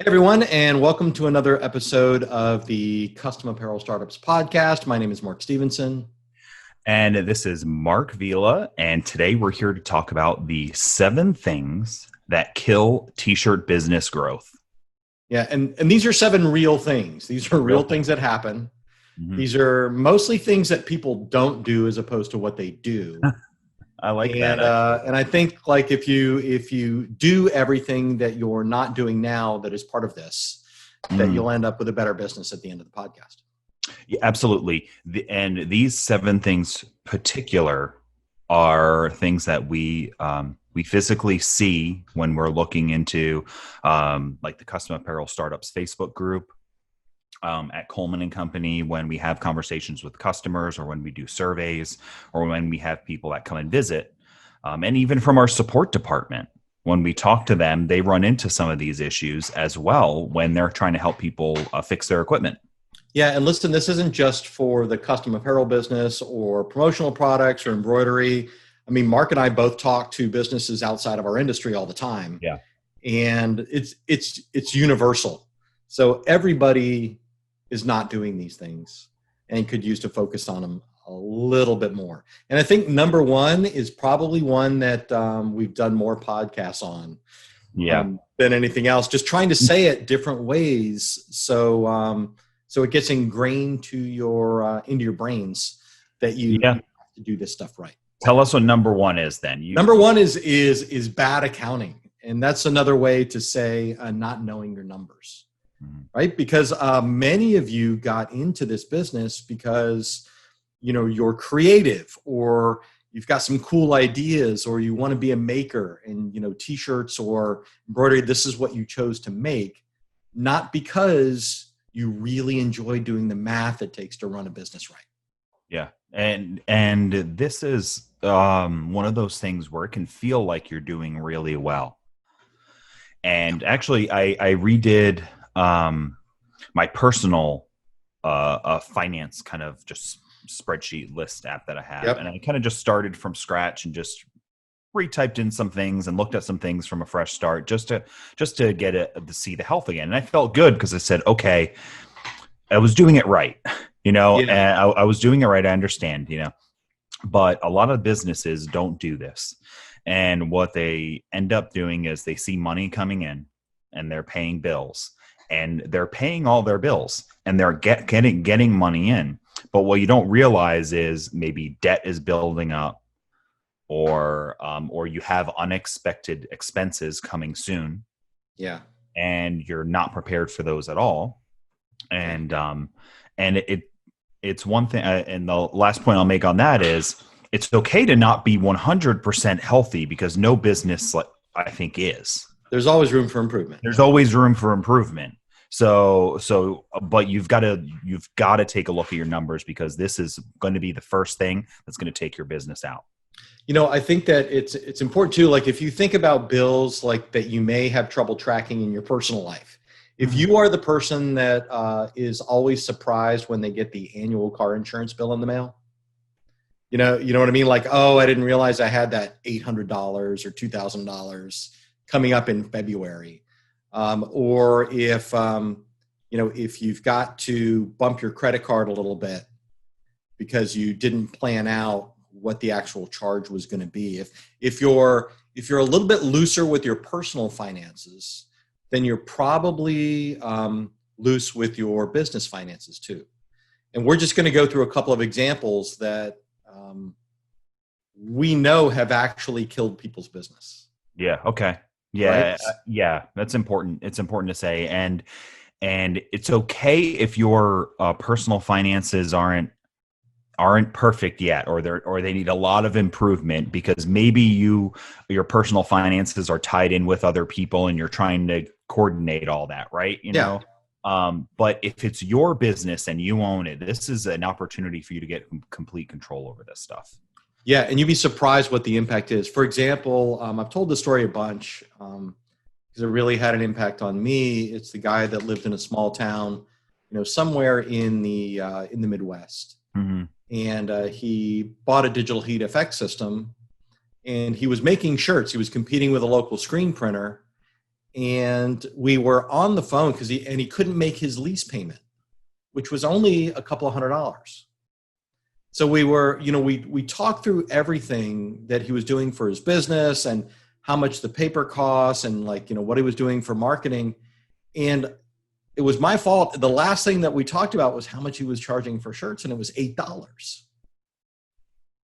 Hey everyone, and welcome to another episode of the Custom Apparel Startups podcast. My name is Mark Stevenson. And this is Mark Vila, and today we're here to talk about the 7 things that kill t-shirt business growth. Yeah, and these are 7 real things. These are real things that happen. Mm-hmm. These are mostly things that people don't do as opposed to what they do. I like and, that. And I think like if you do everything that you're not doing now that is part of this, that you'll end up with a better business at the end of the podcast. Yeah, absolutely. And these 7 things particular are things that we physically see when we're looking into like the Custom Apparel Startups Facebook group, at Coleman and Company, when we have conversations with customers or when we do surveys or when we have people that come and visit, and even from our support department. When we talk to them, they run into some of these issues as well when they're trying to help people fix their equipment. Yeah, and listen, this isn't just for the custom apparel business or promotional products or embroidery. I mean, Mark and I both talk to businesses outside of our industry all the time. Yeah. And it's universal. So everybody is not doing these things and could use to focus on them a little bit more. And I think number one is probably one that we've done more podcasts on than anything else, just trying to say it different ways. So it gets ingrained to into your brains that you have to do this stuff right. Tell us what number one is then. Number one is bad accounting. And that's another way to say not knowing your numbers, right? Because many of you got into this business because, you're creative or you've got some cool ideas or you want to be a maker and, t-shirts or embroidery, this is what you chose to make, not because you really enjoy doing the math it takes to run a business right. Yeah. And this is one of those things where it can feel like you're doing really well. And actually, I redid my personal finance kind of just spreadsheet list app that I have. Yep. And I kind of just started from scratch and just retyped in some things and looked at some things from a fresh start just to get it to see the health again. And I felt good because I said, okay, I was doing it right, and I was doing it right. I understand, but a lot of businesses don't do this. And what they end up doing is they see money coming in and they're paying bills and they're paying all their bills and they're getting money in. But what you don't realize is maybe debt is building up, or you have unexpected expenses coming soon. Yeah. And you're not prepared for those at all. And it's one thing. And the last point I'll make on that is it's okay to not be 100% healthy because no business, I think, is. There's always room for improvement. There's always room for improvement. But you've got to take a look at your numbers because this is going to be the first thing that's going to take your business out. I think that it's important too. Like if you think about bills like that you may have trouble tracking in your personal life, if you are the person that is always surprised when they get the annual car insurance bill in the mail, you know what I mean? Like, oh, I didn't realize I had that $800 or $2,000 coming up in February. Or if you've got to bump your credit card a little bit because you didn't plan out what the actual charge was going to be. If you're a little bit looser with your personal finances, then you're probably loose with your business finances too. And we're just going to go through a couple of examples that we know have actually killed people's business. Yeah. Okay. Yeah. Right? Yeah. That's important. It's important to say. And it's okay if your personal finances aren't perfect yet, or they need a lot of improvement because maybe your personal finances are tied in with other people and you're trying to coordinate all that, right? But if it's your business and you own it, this is an opportunity for you to get complete control over this stuff. Yeah, and you'd be surprised what the impact is. For example, I've told this story a bunch because it really had an impact on me. It's the guy that lived in a small town, somewhere in the Midwest. Mm-hmm. And he bought a digital heat effect system, and he was making shirts. He was competing with a local screen printer, and we were on the phone because he couldn't make his lease payment, which was only a couple of $100. So we talked through everything that he was doing for his business and how much the paper costs and what he was doing for marketing. And it was my fault. The last thing that we talked about was how much he was charging for shirts, and it was $8.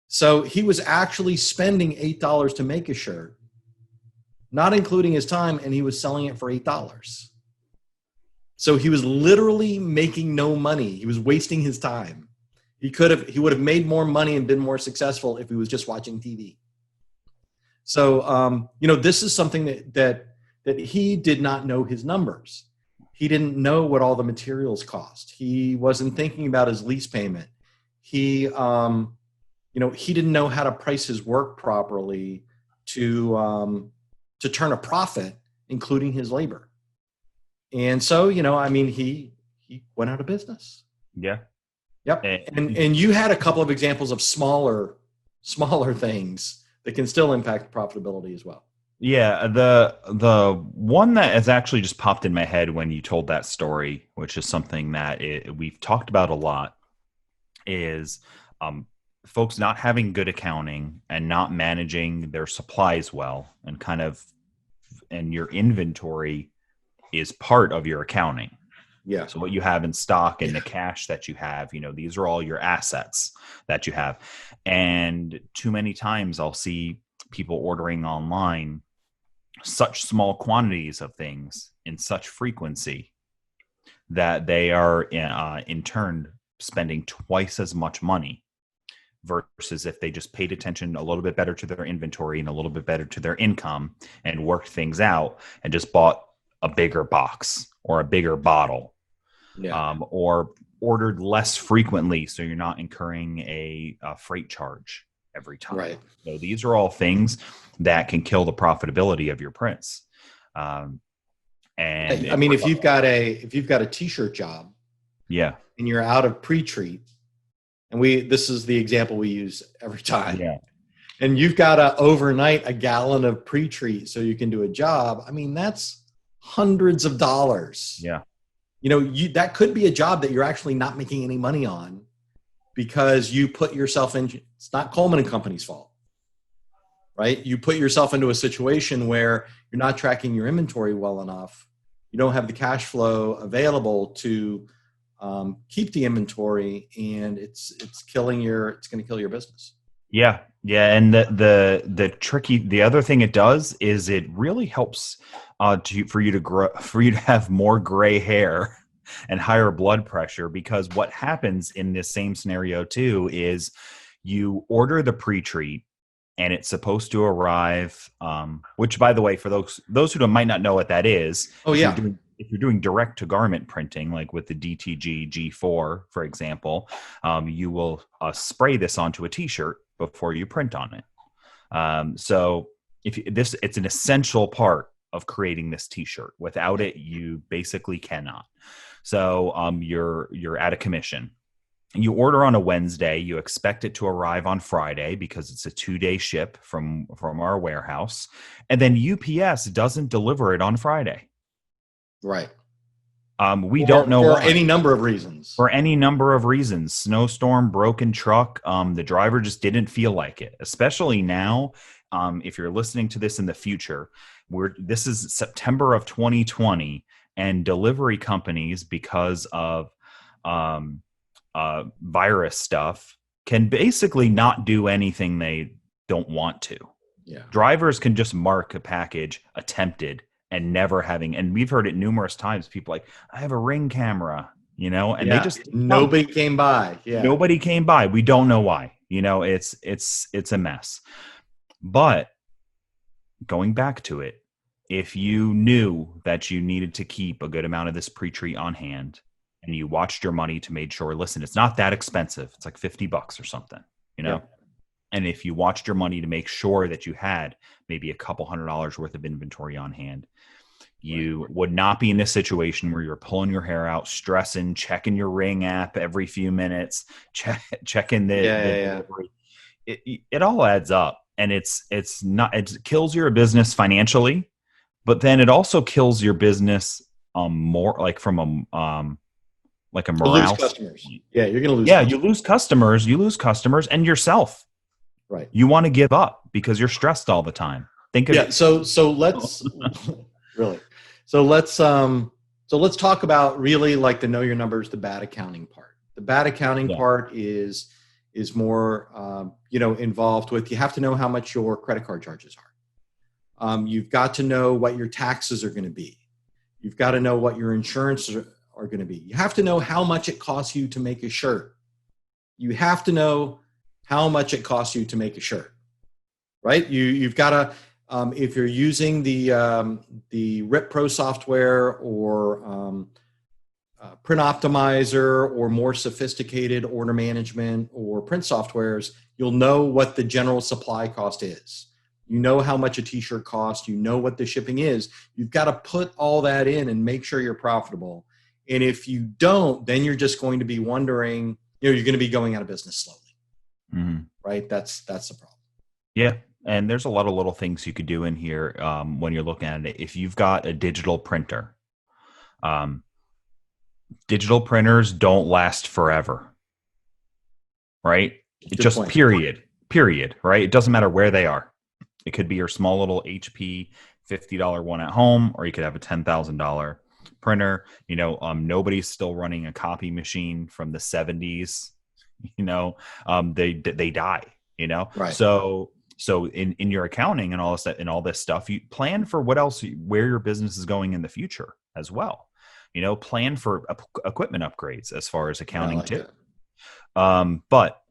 So he was actually spending $8 to make a shirt, not including his time, and he was selling it for $8. So he was literally making no money. He was wasting his time. He would have made more money and been more successful if he was just watching TV. So, this is something that he did not know his numbers. He didn't know what all the materials cost. He wasn't thinking about his lease payment. He didn't know how to price his work properly to turn a profit, including his labor. And so, he went out of business. Yeah. Yep. And you had a couple of examples of smaller things that can still impact profitability as well. Yeah, the one that has actually just popped in my head when you told that story, which is something that we've talked about a lot, is folks not having good accounting and not managing their supplies well, and your inventory is part of your accounting. Yeah. So what you have in stock and the cash that you have, these are all your assets that you have. And too many times I'll see people ordering online such small quantities of things in such frequency that they are in turn spending twice as much money versus if they just paid attention a little bit better to their inventory and a little bit better to their income and worked things out and just bought a bigger box or a bigger bottle. Yeah. Or ordered less frequently so you're not incurring a freight charge every time. Right. So these are all things that can kill the profitability of your prints. And if you've got a t-shirt job, yeah, and you're out of pre-treat, and this is the example we use every time. Yeah. And you've got to overnight a gallon of pre-treat so you can do a job. that's hundreds of dollars. Yeah. That could be a job that you're actually not making any money on because you put yourself in. It's not Coleman and Company's fault, right? You put yourself into a situation where you're not tracking your inventory well enough. You don't have the cash flow available to keep the inventory, and it's going to kill your business. Yeah. Yeah. And the other thing it does is it really helps for you to have more gray hair and higher blood pressure, because what happens in this same scenario too is you order the pre-treat and it's supposed to arrive, which by the way, for those who might not know what that is. If you're doing direct to garment printing, like with the DTG G4, for example, you will spray this onto a t-shirt before you print on it. So it's an essential part of creating this t-shirt. Without it, you basically cannot. So you're at a commission. You order on a Wednesday, you expect it to arrive on Friday because it's a 2-day ship from our warehouse. And then UPS doesn't deliver it on Friday. Right. We don't know for any number of reasons. For any number of reasons. Snowstorm, broken truck. The driver just didn't feel like it. Especially now, if you're listening to this in the future, this is September of 2020, and delivery companies, because of virus stuff, can basically not do anything they don't want to. Yeah. Drivers can just mark a package attempted and never having, and we've heard it numerous times. People like, I have a Ring camera, and they just nobody came by. Yeah, nobody came by. We don't know why. It's a mess. But going back to it, if you knew that you needed to keep a good amount of this pre-treat on hand, and you watched your money to make sure, listen, it's not that expensive. It's like $50 or something, Yeah. And if you watched your money to make sure that you had maybe a couple $100 worth of inventory on hand, you would not be in this situation where you're pulling your hair out, stressing, checking your Ring app every few minutes, checking the delivery. It all adds up, and it kills your business financially, but then it also kills your business more like from like a To lose morale customers. standpoint. Yeah, you're going to lose Yeah, customers. you lose customers and yourself. Right. You want to give up because you're stressed all the time. Think of Yeah. So let's really. So let's talk about really like the know your numbers, the bad accounting part. The bad accounting Yeah. part is more involved with, you have to know how much your credit card charges are. You've got to know what your taxes are going to be. You've got to know what your insurance are going to be. You have to know how much it costs you to make a shirt. You have to know how much it costs you to make a shirt, right? You've got to, if you're using the Rip Pro software or Print Optimizer or more sophisticated order management or print softwares, you'll know what the general supply cost is. You know how much a t-shirt costs. You know what the shipping is. You've got to put all that in and make sure you're profitable. And if you don't, then you're just going to be wondering, you're going to be going out of business slowly. Mm-hmm. Right? That's the problem. Yeah. And there's a lot of little things you could do in here when you're looking at it. If you've got a digital printer, digital printers don't last forever, right? It just point. period, right? It doesn't matter where they are. It could be your small little HP $50 one at home, or you could have a $10,000 printer. Nobody's still running a copy machine from the 70s. They die. Right. So in your accounting and all this stuff, you plan for where your business is going in the future as well. Plan for equipment upgrades as far as accounting too. But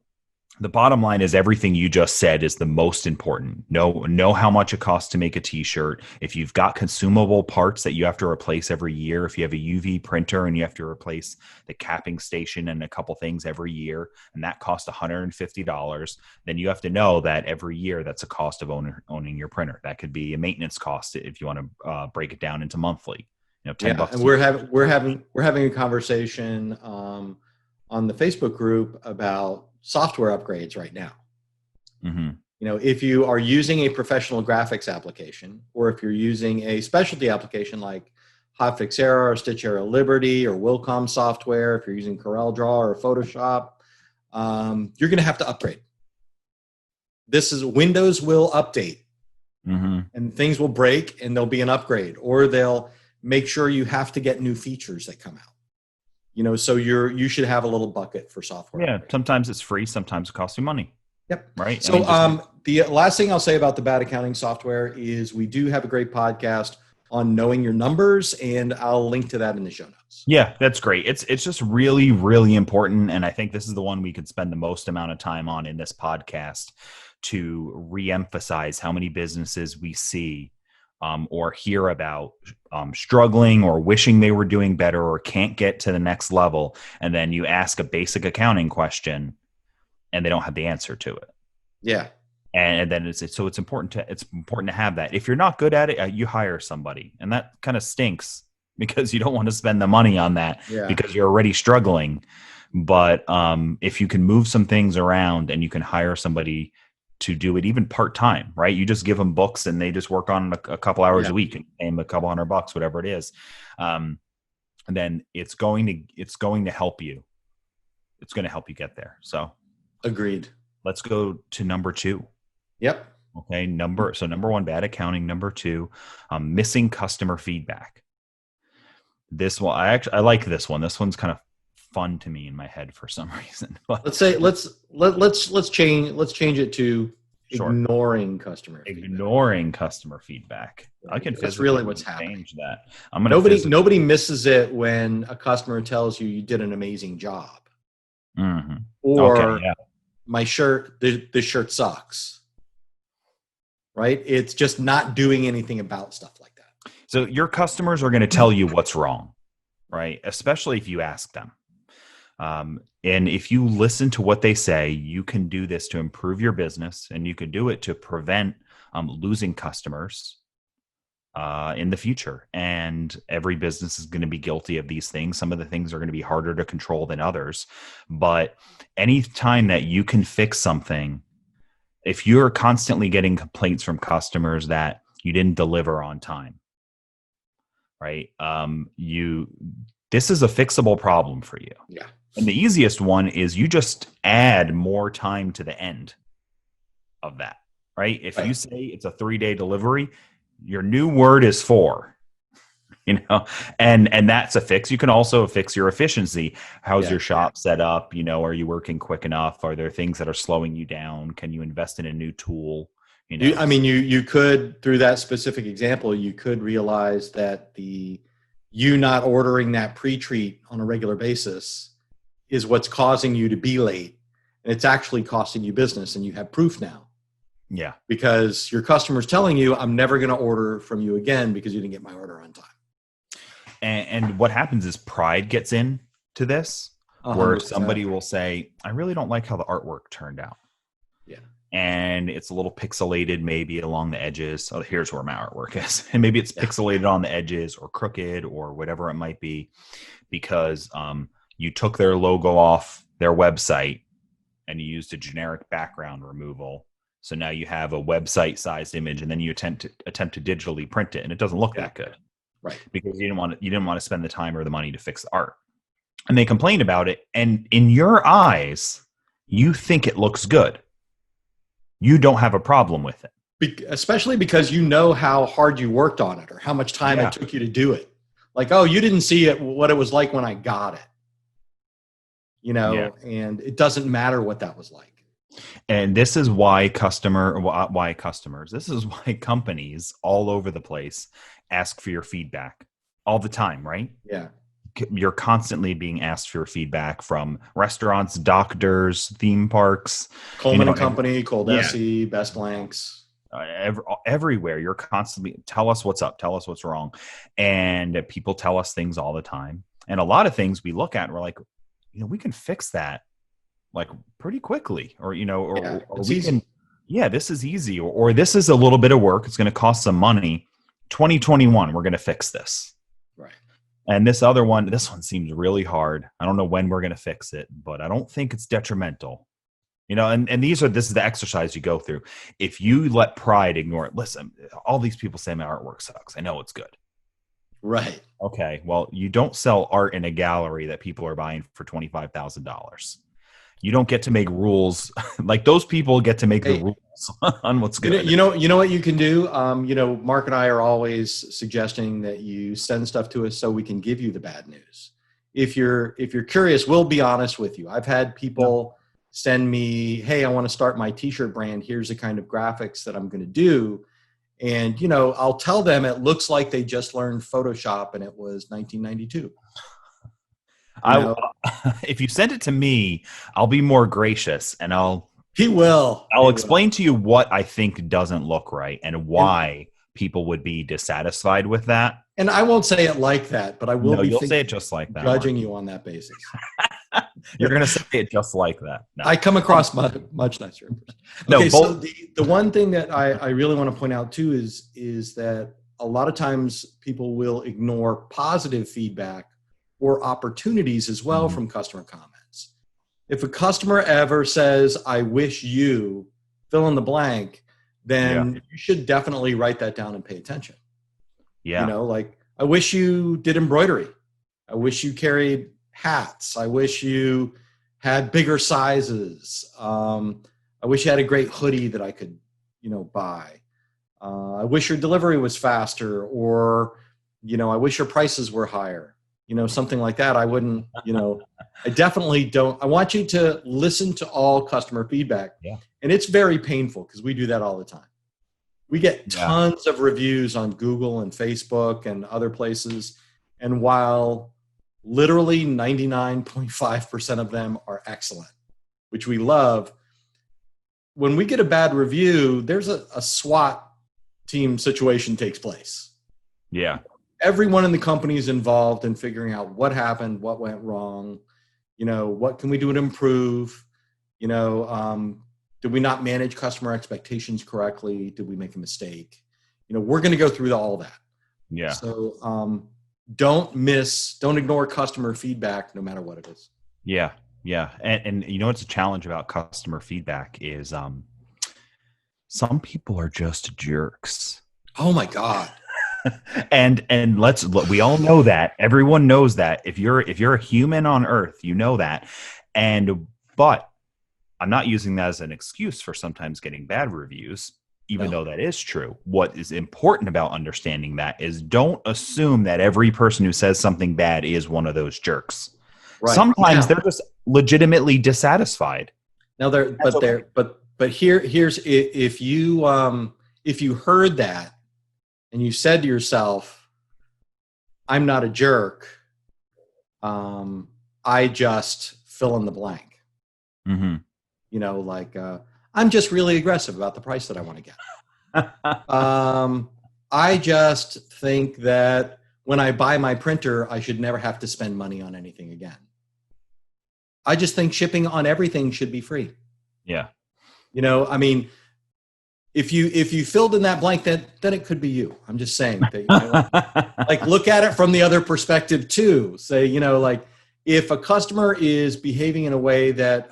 the bottom line is everything you just said is the most important. Know how much it costs to make a t-shirt. If you've got consumable parts that you have to replace every year, if you have a UV printer and you have to replace the capping station and a couple things every year, and that costs $150, then you have to know that every year that's a cost of owning your printer. That could be a maintenance cost if you want to break it down into monthly. $10. And we're having a conversation on the Facebook group about software upgrades right now. Mm-hmm. If you are using a professional graphics application, or if you're using a specialty application like Hotfix Era or Stitch Era Liberty or Wilcom software, if you're using CorelDRAW or Photoshop, you're going to have to upgrade. Windows will update, mm-hmm. and things will break, and there'll be an upgrade, or they'll make sure you have to get new features that come out. So you should have a little bucket for software. Yeah, sometimes it's free, sometimes it costs you money. Yep. Right. So the last thing I'll say about the bad accounting software is we do have a great podcast on knowing your numbers, and I'll link to that in the show notes. Yeah, that's great. It's just really, really important, and I think this is the one we could spend the most amount of time on in this podcast to reemphasize how many businesses we see or hear about struggling or wishing they were doing better or can't get to the next level. And then you ask a basic accounting question and they don't have the answer to it. Yeah. And then it's important to have that. If you're not good at it, you hire somebody, and that kind of stinks because you don't want to spend the money on that because you're already struggling. But if you can move some things around and you can hire somebody to do it even part-time, right? You just give them books and they just work on a couple hours a week and pay them a couple $100, whatever it is. And then it's going to help you. It's going to help you get there. So agreed. Let's go to number 2. Yep. Okay. Number 1, bad accounting. Number 2, missing customer feedback. This one, I like this one. This one's kind of fun to me in my head for some reason. But let's change it to ignoring customer feedback. I can that's really what's happening. Change that. Nobody misses it when a customer tells you did an amazing job, mm-hmm. or my shirt, this shirt sucks. Right? It's just not doing anything about stuff like that. So your customers are going to tell you what's wrong, right? Especially if you ask them. And if you listen to what they say, you can do this to improve your business, and you can do it to prevent losing customers in the future. And every business is going to be guilty of these things. Some of the things are going to be harder to control than others. But any time that you can fix something, if you're constantly getting complaints from customers that you didn't deliver on time, right? This is a fixable problem for you. Yeah. And the easiest one is you just add more time to the end of that, right? If you say it's a 3-day delivery, your new word is 4, and that's a fix. You can also fix your efficiency. How's your shop set up? Are you working quick enough? Are there things that are slowing you down? Can you invest in a new tool? You could, through that specific example, you could realize that you not ordering that pre-treat on a regular basis is what's causing you to be late, and it's actually costing you business, and you have proof now. Yeah. Because your customer's telling you, I'm never going to order from you again because you didn't get my order on time. And what happens is pride gets into this, 100%. where somebody will say, I really don't like how the artwork turned out. Yeah. And it's a little pixelated maybe along the edges. Oh, here's where my artwork is. And maybe it's pixelated on the edges or crooked or whatever it might be, because you took their logo off their website and you used a generic background removal. So now you have a website sized image, and then you attempt to digitally print it, and it doesn't look that good. Right. Because you didn't want to spend the time or the money to fix the art. And they complain about it, and in your eyes, you think it looks good. You don't have a problem with it. Especially because you know how hard you worked on it or how much time it took you to do it. Like, oh, you didn't see what it was like when I got it. And it doesn't matter what that was like. And this is why this is why companies all over the place ask for your feedback all the time, right? Yeah. You're constantly being asked for your feedback from restaurants, doctors, theme parks. Coleman and Company, ColDesi, Best Blanks. Everywhere. You're constantly, tell us what's up, tell us what's wrong. And people tell us things all the time. And a lot of things we look at and we're like, we can fix that like pretty quickly, or we can, this is easy, or this is a little bit of work. It's going to cost some money. 2021, we're going to fix this. Right. And this one seems really hard. I don't know when we're going to fix it, but I don't think it's detrimental. And this is the exercise you go through. If you let pride ignore it, listen, all these people say my artwork sucks. I know it's good. Right. Okay. Well, you don't sell art in a gallery that people are buying for $25,000. You don't get to make rules. Like those people get to make the rules on what's good. You know what you can do? Mark and I are always suggesting that you send stuff to us so we can give you the bad news. If you're curious, we'll be honest with you. I've had people send me, hey, I want to start my t-shirt brand. Here's the kind of graphics that I'm going to do. And, I'll tell them it looks like they just learned Photoshop and it was 1992. If you send it to me, I'll be more gracious, and I'll explain to you what I think doesn't look right and why people would be dissatisfied with that. And I won't say it like that, but I will. You'll say it just like that. Judging you on that basis. You're going to say it just like that. No. I come across much nicer. Okay, so the one thing that I really want to point out too is that a lot of times people will ignore positive feedback or opportunities as well from customer comments. If a customer ever says, I wish you fill in the blank, then you should definitely write that down and pay attention. Yeah. Like, I wish you did embroidery. I wish you carried hats. I wish you had bigger sizes. I wish you had a great hoodie that I could, buy. I wish your delivery was faster, or, I wish your prices were higher. Something like that. I wouldn't, I definitely don't. I want you to listen to all customer feedback. Yeah. And it's very painful because we do that all the time. We get tons of reviews on Google and Facebook and other places. And while literally 99.5% of them are excellent, which we love, when we get a bad review, there's a SWAT team situation takes place. Yeah. Everyone in the company is involved in figuring out what happened, what went wrong, what can we do to improve, did we not manage customer expectations correctly? Did we make a mistake? We're going to go through all that. Yeah. So don't ignore customer feedback no matter what it is. Yeah. Yeah. And what's a challenge about customer feedback is some people are just jerks. Oh my God. And we all know that. Everyone knows that. If you're a human on earth, you know that. But I'm not using that as an excuse for sometimes getting bad reviews, even No. though that is true. What is important about understanding that is don't assume that every person who says something bad is one of those jerks. Right. Sometimes Now, they're just legitimately dissatisfied. now there, That's but okay. there, but here's if you heard that and you said to yourself, "I'm not a jerk. I just fill in the blank." Mm-hmm. Like I'm just really aggressive about the price that I want to get. I just think that when I buy my printer, I should never have to spend money on anything again. I just think shipping on everything should be free. Yeah. I mean, if you filled in that blank, then it could be you. I'm just saying that you might like look at it from the other perspective too. Say, like if a customer is behaving in a way that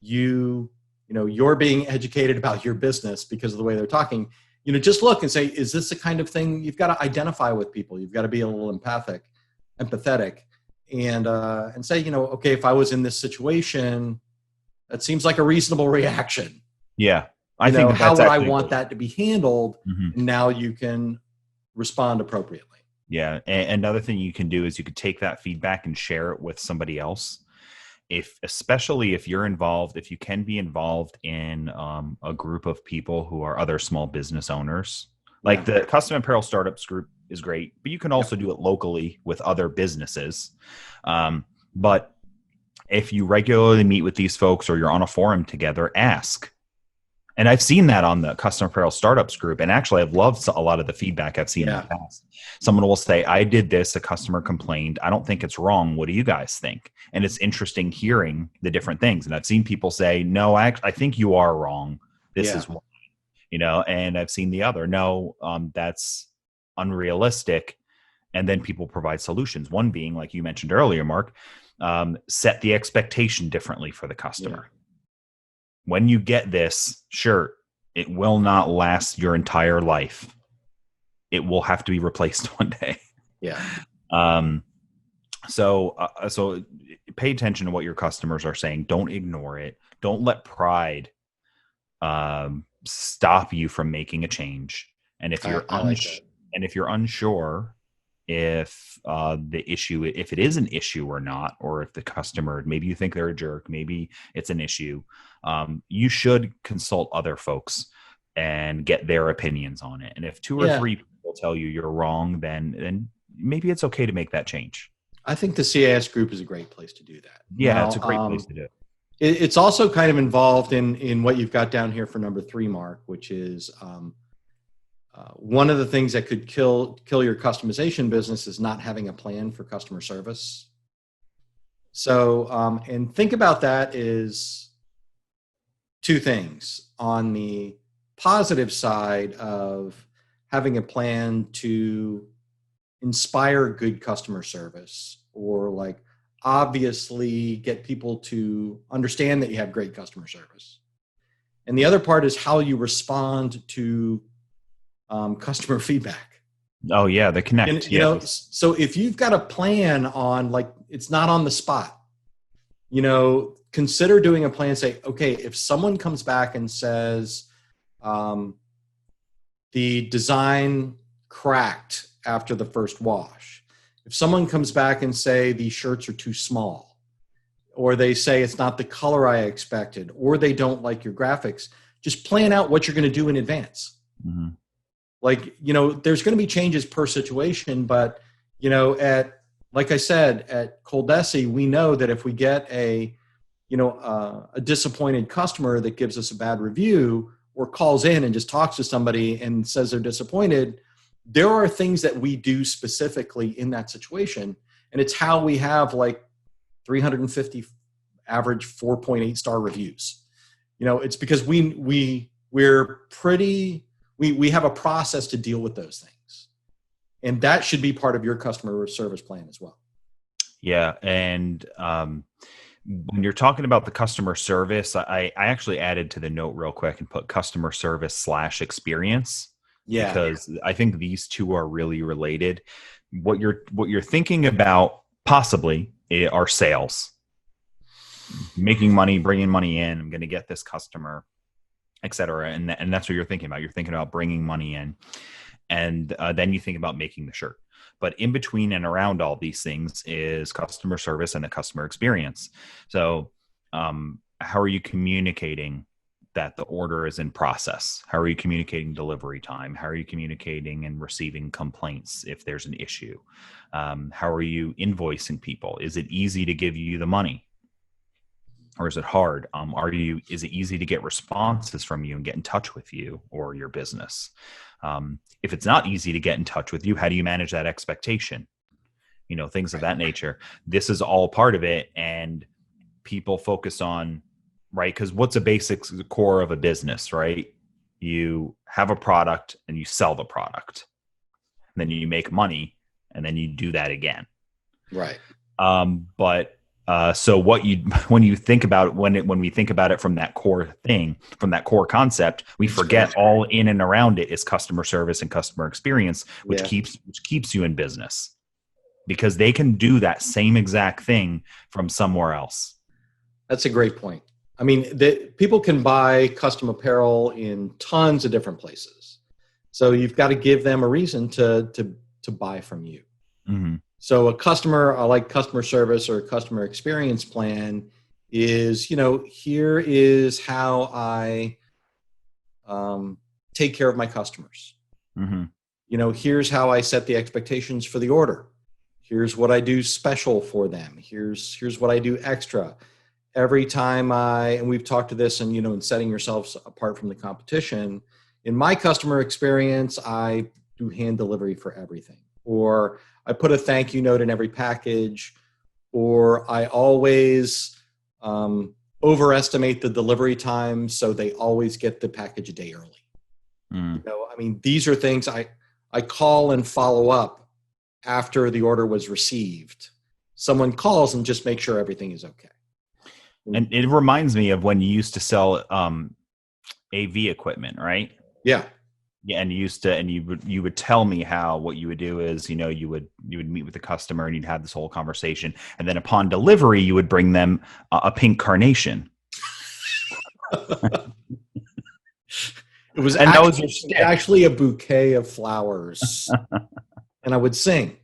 you're being educated about your business because of the way they're talking, just look and say, is this the kind of thing you've got to identify with people? You've got to be a little empathetic, and say, okay, if I was in this situation, that seems like a reasonable reaction. Yeah. I think How that's would I actually want good. that to be handled? Mhm. And now you can respond appropriately. Yeah. Another thing you can do is you could take that feedback and share it with somebody else. Especially if you're involved, if you can be involved in a group of people who are other small business owners, like Yeah. the custom apparel startups group is great, but you can also Yep. do it locally with other businesses. But if you regularly meet with these folks or you're on a forum together, ask. And I've seen that on the custom apparel startups group. And actually, I've loved a lot of the feedback I've seen in the Yeah. past. Someone will say, I did this, a customer complained. I don't think it's wrong. What do you guys think? And it's interesting hearing the different things. And I've seen people say, no, I think you are wrong. This Yeah. is why, and I've seen the other, no, that's unrealistic. And then people provide solutions. One being, like you mentioned earlier, Mark, set the expectation differently for the Yeah. customer. When you get this shirt, it will not last your entire life. It will have to be replaced one day. Yeah. So pay attention to what your customers are saying. Don't ignore it. Don't let pride stop you from making a change. And if you're I like that. unsure if if it is an issue or not, or if the customer, maybe you think they're a jerk, maybe it's an issue, you should consult other folks and get their opinions on it. And if two or Yeah. three people tell you you're wrong, then maybe it's okay to make that change. I think the CAS group is a great place to do that. Yeah, Now, it's a great place to do it. it's also kind of involved in what you've got down here for number 3, Mark, which is one of the things that could kill your customization business is not having a plan for customer service. So, and think about that is 2 things. On the positive side of having a plan to inspire good customer service, or like obviously get people to understand that you have great customer service. And the other part is how you respond to customer feedback. Oh yeah, the connect. So if you've got a plan on, like, it's not on the spot, consider doing a plan. Say, okay, if someone comes back and says the design cracked after the first wash, if someone comes back and say the shirts are too small, or they say it's not the color I expected, or they don't like your graphics, just plan out what you're going to do in advance. Mm-hmm. Like, there's going to be changes per situation, but, like I said, at ColDesi, we know that if we get a disappointed customer that gives us a bad review or calls in and just talks to somebody and says they're disappointed, there are things that we do specifically in that situation. And it's how we have like 350 average 4.8 star reviews. It's because we have a process to deal with those things. And that should be part of your customer service plan as well. Yeah. And when you're talking about the customer service, I actually added to the note real quick and put customer service /experience. Yeah. because I think these two are really related. What you're thinking about possibly are sales, making money, bringing money in. I'm going to get this customer, et cetera. And that's what you're thinking about. You're thinking about bringing money in, and then you think about making the shirt. But in between and around all these things is customer service and the customer experience. So how are you communicating that the order is in process? How are you communicating delivery time? How are you communicating and receiving complaints if there's an issue? How are you invoicing people? Is it easy to give you the money, or is it hard? Is it easy to get responses from you and get in touch with you or your business? If it's not easy to get in touch with you, how do you manage that expectation? Things of that nature. This is all part of it, and people focus on, right? Because what's a basic core of a business, right? You have a product and you sell the product, and then you make money, and then you do that again. Right. So when you think about when we think about it from that core thing, from that core concept, we forget all in and around it is customer service and customer experience, which keeps you in business, because they can do that same exact thing from somewhere else. That's a great point. I mean, people can buy custom apparel in tons of different places. So you've got to give them a reason to buy from you. Mm-hmm. So a customer service or customer experience plan is, here is how I take care of my customers. Mm-hmm. Here's how I set the expectations for the order. Here's what I do special for them. Here's what I do extra. Every time and we've talked to this and, in setting yourselves apart from the competition, in my customer experience, I do hand delivery for everything, or I put a thank you note in every package, or I always overestimate the delivery time so they always get the package a day early. These are things I call and follow up after the order was received. Someone calls and just make sure everything is okay. And it reminds me of when you used to sell AV equipment, right? Yeah. Yeah, and you would tell me how what you would do is, you would meet with the customer and you'd have this whole conversation, and then upon delivery you would bring them a pink carnation. It was actually a bouquet of flowers, and I would sing.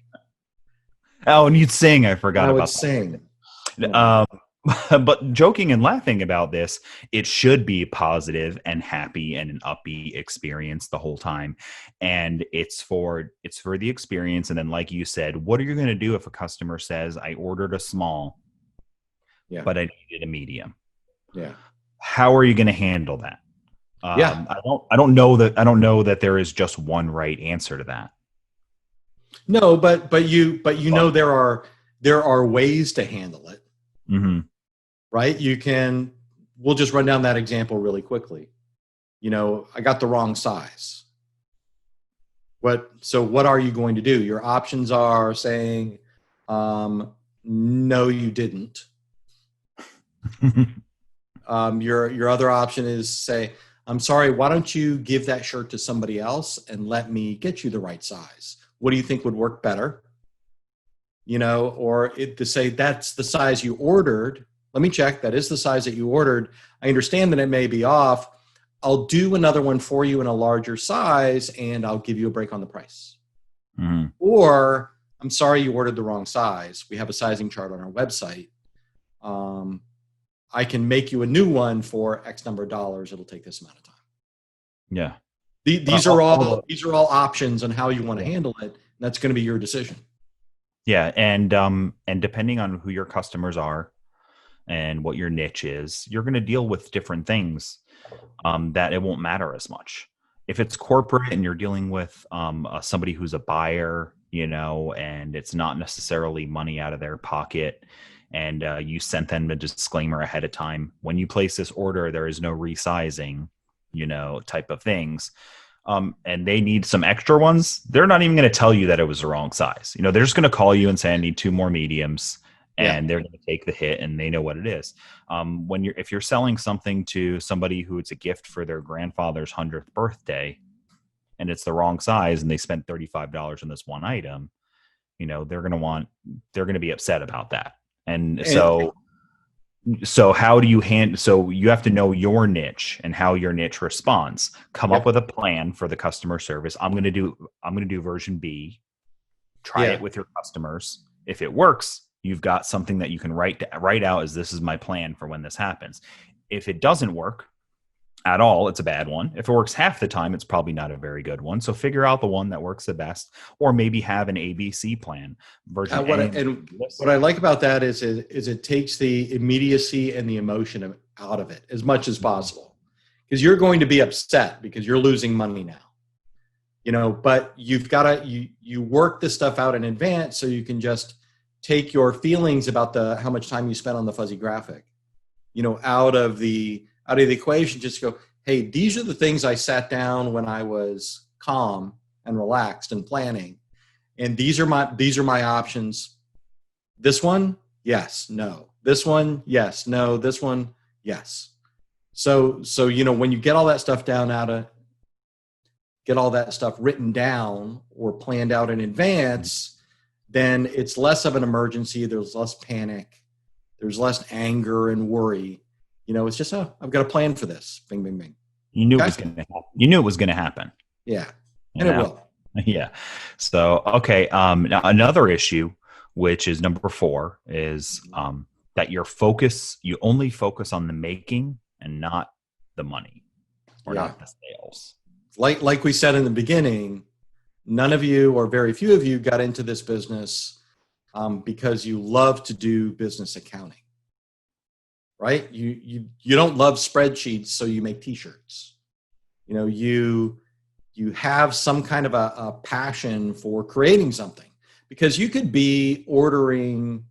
Oh, and you'd sing. I forgot about that. Sing. But joking and laughing about this, it should be positive and happy and an upbeat experience the whole time. And it's for the experience. And then, like you said, what are you going to do if a customer says, I ordered a small, but I needed a medium? Yeah. How are you going to handle that? I don't know that there is just one right answer to that. No, but there are ways to handle it. Mm-hmm. Right? We'll just run down that example really quickly. I got the wrong size. So what are you going to do? Your options are saying, no, you didn't. Your other option is say, I'm sorry, why don't you give that shirt to somebody else and let me get you the right size? What do you think would work better? Or to say, that's the size you ordered. Let me check. That is the size that you ordered. I understand that it may be off. I'll do another one for you in a larger size, and I'll give you a break on the price. Mm-hmm. Or, I'm sorry you ordered the wrong size. We have a sizing chart on our website. I can make you a new one for X number of dollars. It'll take this amount of time. Yeah. These are all options on how you want to handle it. And that's going to be your decision. Yeah, and depending on who your customers are and what your niche is, you're going to deal with different things that it won't matter as much. If it's corporate and you're dealing with somebody who's a buyer, and it's not necessarily money out of their pocket, and you sent them a disclaimer ahead of time, when you place this order, there is no resizing, type of things. And they need some extra ones, they're not even going to tell you that it was the wrong size. They're just going to call you and say, I need 2 more mediums, and they're going to take the hit, and they know what it is. If you're selling something to somebody who it's a gift for their grandfather's 100th birthday, and it's the wrong size and they spent $35 on this one item, they're going to be upset about that. And so how do you so you have to know your niche and how your niche responds. Come up with a plan for the customer service. I'm going to do version B. Try it with your customers. If it works, you've got something that you can write out as this is my plan for when this happens. If it doesn't work at all, it's a bad one. If it works half the time, it's probably not a very good one. So figure out the one that works the best, or maybe have an ABC plan. What I like about that is it takes the immediacy and the emotion out of it as much as possible, because you're going to be upset because you're losing money now, but you've got to, you work this stuff out in advance so you can just take your feelings about how much time you spent on the fuzzy graphic, out of the equation. Just go, hey, these are the things I sat down when I was calm and relaxed and planning. And these are my options. This one, yes, no. This one, yes, no. This one, yes. So, when you get all that stuff down, get all that stuff written down or planned out in advance, then it's less of an emergency. There's less panic. There's less anger and worry. It's just, I've got a plan for this. Bing, bing, bing. You knew it was going to happen. You knew it was going to happen. Yeah. And it will. Yeah. So, okay. Now another issue, which is number 4, is that you only focus on the making and not the money or not the sales. Like we said in the beginning, none of you or very few of you got into this business because you love to do business accounting. Right? You don't love spreadsheets, so you make t-shirts. You have some kind of a passion for creating something, because you could be ordering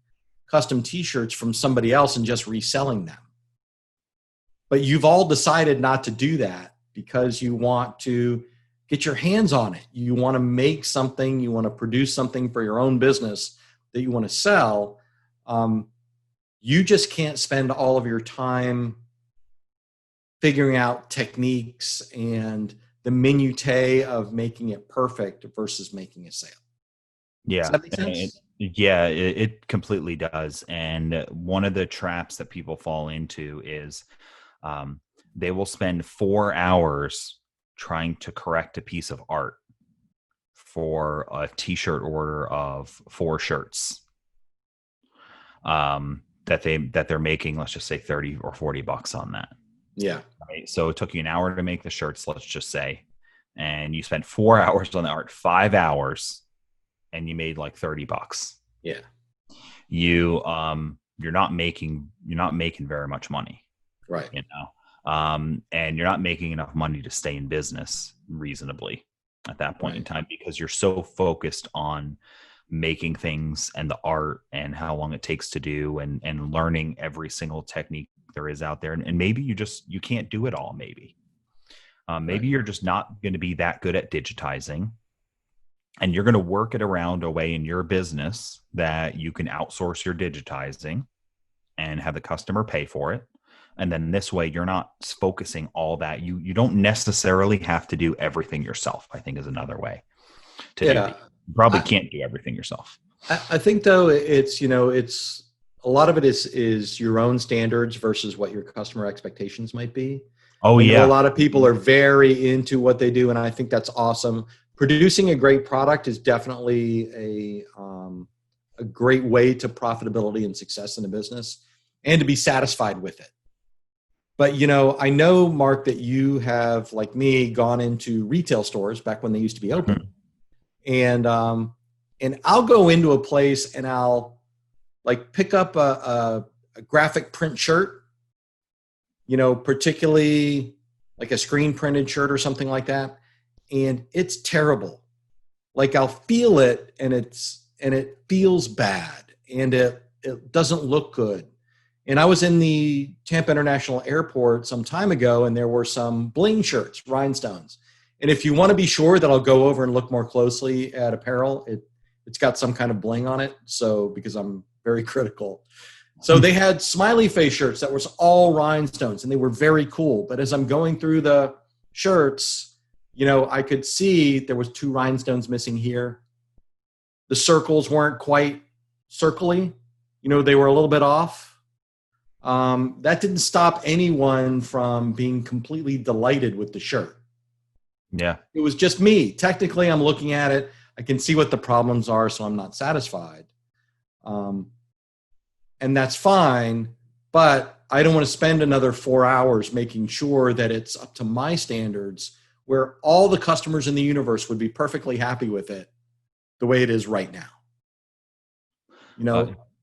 custom t-shirts from somebody else and just reselling them. But you've all decided not to do that because you want to get your hands on it. You want to make something, you want to produce something for your own business that you want to sell. You just can't spend all of your time figuring out techniques and the minutiae of making it perfect versus making a sale. Yeah. Does that make sense? It completely does. And one of the traps that people fall into is they will spend 4 hours trying to correct a piece of art for a t-shirt order of 4 shirts. That they're making, let's just say $30 or $40 on that. Yeah. Right. So it took you an hour to make the shirts, let's just say, and you spent 4 hours on the art, 5 hours, and you made like $30. Yeah. You're not making very much money. Right. And you're not making enough money to stay in business reasonably at that point in time, because you're so focused on making things and the art and how long it takes to do and learning every single technique there is out there. And maybe you can't do it all. Maybe you're just not going to be that good at digitizing, and you're going to work it around a way in your business that you can outsource your digitizing and have the customer pay for it. And then this way you're not focusing all that. You don't necessarily have to do everything yourself, I think, is another way to do it. You probably can't do everything yourself. I think though it's a lot of it is your own standards versus what your customer expectations might be. Oh, yeah. A lot of people are very into what they do, and I think that's awesome. Producing a great product is definitely a great way to profitability and success in a business, and to be satisfied with it. But, I know, Mark, that you have, like me, gone into retail stores back when they used to be open. Mm-hmm. And I'll go into a place and I'll like pick up a graphic print shirt, particularly like a screen printed shirt or something like that. And it's terrible. Like I'll feel it and it feels bad and it doesn't look good. And I was in the Tampa International Airport some time ago, and there were some bling shirts, rhinestones. And if you want to be sure that I'll go over and look more closely at apparel, it's got some kind of bling on it. So, because I'm very critical. So they had smiley face shirts that was all rhinestones, and they were very cool. But as I'm going through the shirts, I could see there was 2 rhinestones missing here. The circles weren't quite circly. They were a little bit off. That didn't stop anyone from being completely delighted with the shirt. Yeah. It was just me. Technically, I'm looking at it. I can see what the problems are, so I'm not satisfied. And that's fine, but I don't want to spend another 4 hours making sure that it's up to my standards where all the customers in the universe would be perfectly happy with it the way it is right now.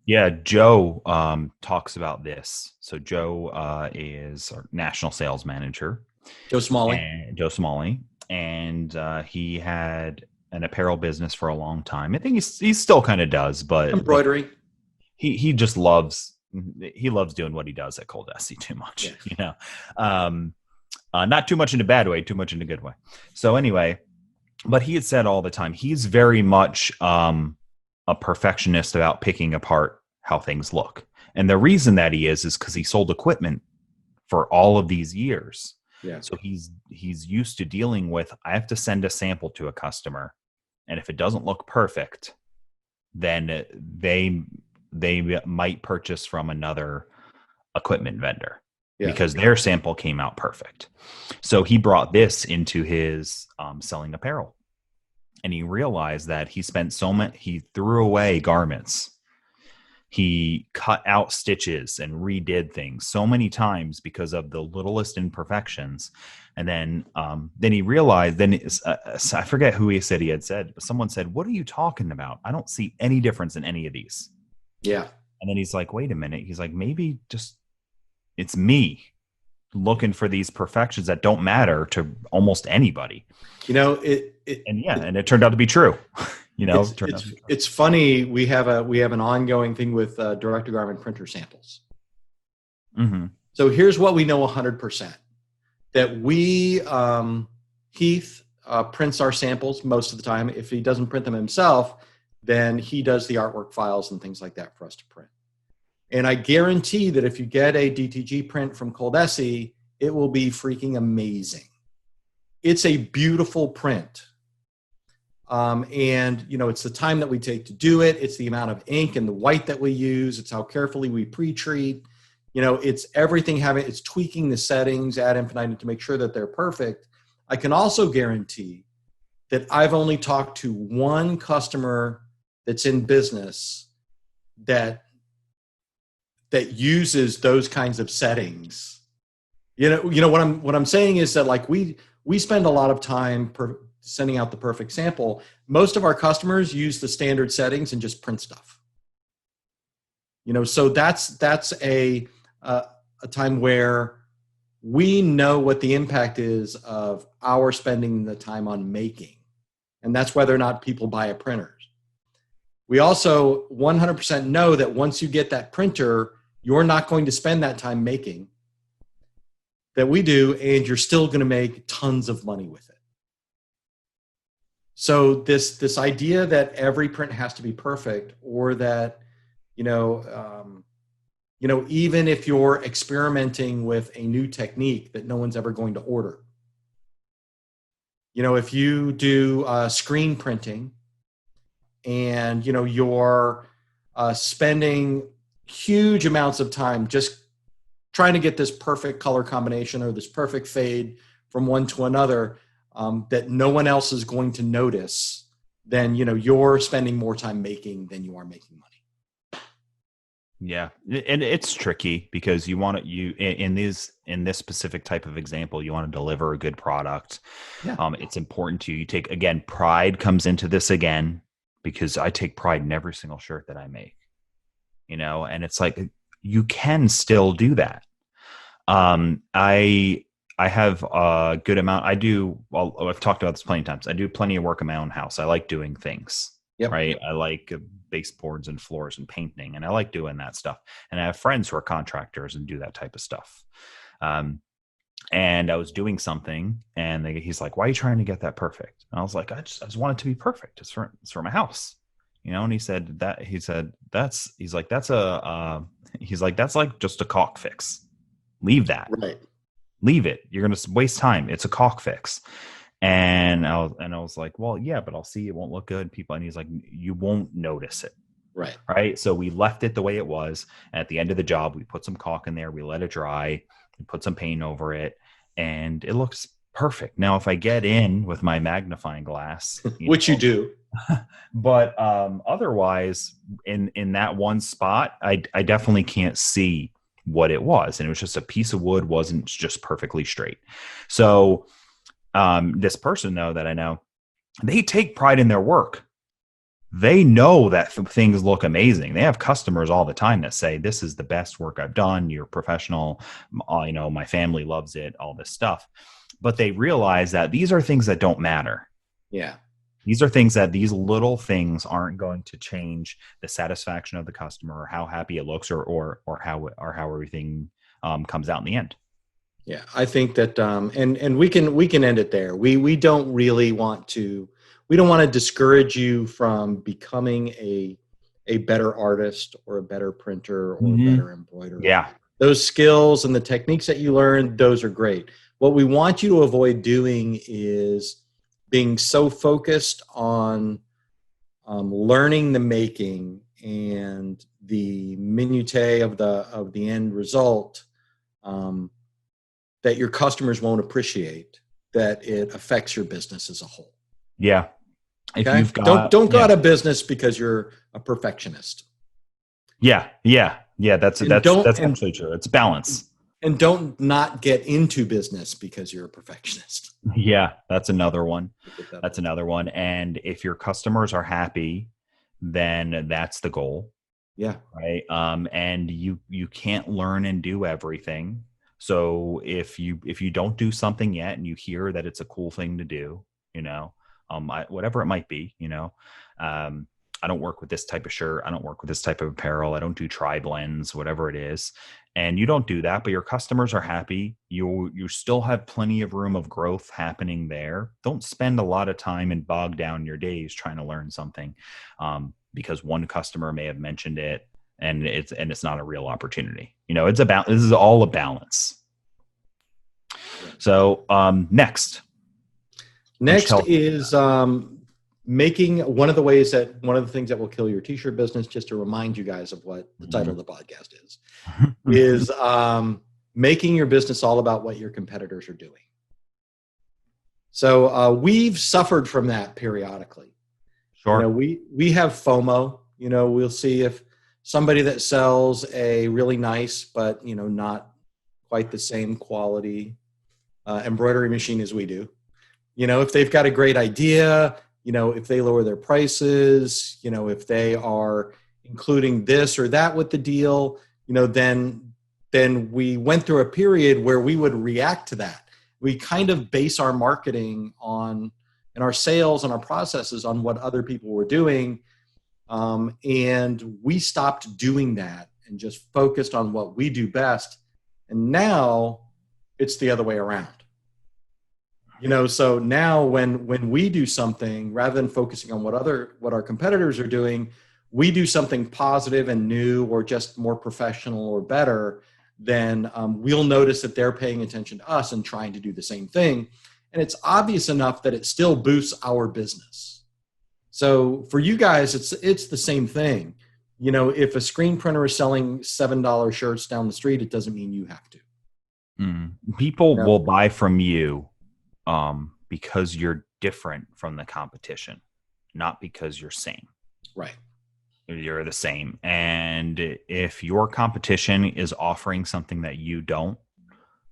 Yeah, Joe talks about this. So Joe is our national sales manager. Joe Smalley. And he had an apparel business for a long time. I think he still kind of does, but embroidery. He just loves doing what he does at ColDesi too much. Yeah. Not too much in a bad way, too much in a good way. So anyway, but he had said all the time he's very much a perfectionist about picking apart how things look. And the reason that he is because he sold equipment for all of these years. Yeah. So he's used to dealing with, I have to send a sample to a customer, and if it doesn't look perfect, then they might purchase from another equipment vendor because their sample came out perfect. So he brought this into his selling apparel. And he realized that he spent he threw away garments. He cut out stitches and redid things so many times because of the littlest imperfections. And then he realized, I forget who he said, but someone said, "What are you talking about? I don't see any difference in any of these." Yeah. And then he's like, wait a minute. He's like, maybe just it's me looking for these perfections that don't matter to almost anybody. And it turned out to be true. It's funny. We have an ongoing thing with direct-to-garment printer samples. Mm-hmm. So here's what we know 100%: that Heath prints our samples most of the time. If he doesn't print them himself, then he does the artwork files and things like that for us to print. And I guarantee that if you get a DTG print from ColDesi, it will be freaking amazing. It's a beautiful print. And it's the time that we take to do it. It's the amount of ink and the white that we use. It's how carefully we pre-treat. It's everything it's tweaking the settings ad infinitum to make sure that they're perfect. I can also guarantee that I've only talked to one customer that's in business that uses those kinds of settings. What I'm saying is that like we spend a lot of time sending out the perfect sample. Most of our customers use the standard settings and just print stuff. So that's a time where we know what the impact is of our spending the time on making, and that's whether or not people buy a printer. We also 100% know that once you get that printer, you're not going to spend that time making that we do, and you're still going to make tons of money with it. So this idea that every print has to be perfect, or that, even if you're experimenting with a new technique that no one's ever going to order. If you do screen printing and, you're spending huge amounts of time just trying to get this perfect color combination or this perfect fade from one to another, that no one else is going to notice, then, you're spending more time making than you are making money. Yeah. And it's tricky because you want to, in this specific type of example, you want to deliver a good product. Yeah. It's important to you. You take, again, pride comes into this again, because I take pride in every single shirt that I make, and it's like, you can still do that. I have a good amount. I've talked about this plenty of times. I do plenty of work in my own house. I like doing things. Yep. Right. I like baseboards and floors and painting, and I like doing that stuff. And I have friends who are contractors and do that type of stuff. And I was doing something, and he's like, "Why are you trying to get that perfect?" And I was like, "I just want it to be perfect. It's for my house." And he said that's like just a caulk fix. Leave that. Right. Leave it. You're going to waste time. It's a caulk fix. And I was like, well, yeah, but I'll see it won't look good. People, and he's like, you won't notice it. Right. Right. So we left it the way it was. At the end of the job, we put some caulk in there, we let it dry, we put some paint over it, and it looks perfect. Now, if I get in with my magnifying glass, Which you do. but otherwise, in that one spot, I definitely can't see what it was, and it was just a piece of wood, wasn't just perfectly straight. So this person, though, that I know, they take pride in their work. They know that things look amazing. They have customers all the time that say, this is the best work I've done. You're professional. My family loves it, all this stuff. But they realize that these are things that don't matter. Yeah. These are things that these little things aren't going to change the satisfaction of the customer or how happy it looks or how everything comes out in the end. Yeah. I think that, and we can end it there. We don't really want to, we don't want to discourage you from becoming a better artist or a better printer or a better embroiderer. Yeah. Those skills and the techniques that you learn, those are great. What we want you to avoid doing is being so focused on learning the making and the minutiae of the end result that your customers won't appreciate, that it affects your business as a whole. Yeah. If Okay? you've got, don't go out of business because you're a perfectionist. Yeah. That's absolutely true. It's balance. And don't not get into business because you're a perfectionist. Yeah, that's another one. And if your customers are happy, then that's the goal. Yeah. Right. And you can't learn and do everything. So if you don't do something yet and you hear that it's a cool thing to do, whatever it might be, I don't work with this type of shirt. I don't work with this type of apparel. I don't do tri-blends, whatever it is. And you don't do that, but your customers are happy. You still have plenty of room of growth happening there. Don't spend a lot of time and bog down your days trying to learn something because one customer may have mentioned it and it's not a real opportunity. This is all a balance. So next is making one of the things that will kill your t-shirt business, just to remind you guys of what the title of the podcast is making your business all about what your competitors are doing. So we've suffered from that periodically. Sure. We have FOMO. We'll see if somebody that sells a really nice but not quite the same quality embroidery machine as we do. If they've got a great idea, if they lower their prices, if they are including this or that with the deal, then we went through a period where we would react to that. We kind of base our marketing and our sales and our processes on what other people were doing. And we stopped doing that and just focused on what we do best. And now it's the other way around. So now when we do something, rather than focusing on what our competitors are doing, we do something positive and new or just more professional or better, then we'll notice that they're paying attention to us and trying to do the same thing. And it's obvious enough that it still boosts our business. So for you guys, it's the same thing. If a screen printer is selling $7 shirts down the street, it doesn't mean you have to. People will buy from you because you're different from the competition, not because you're same. Right. You're the same. And if your competition is offering something that you don't,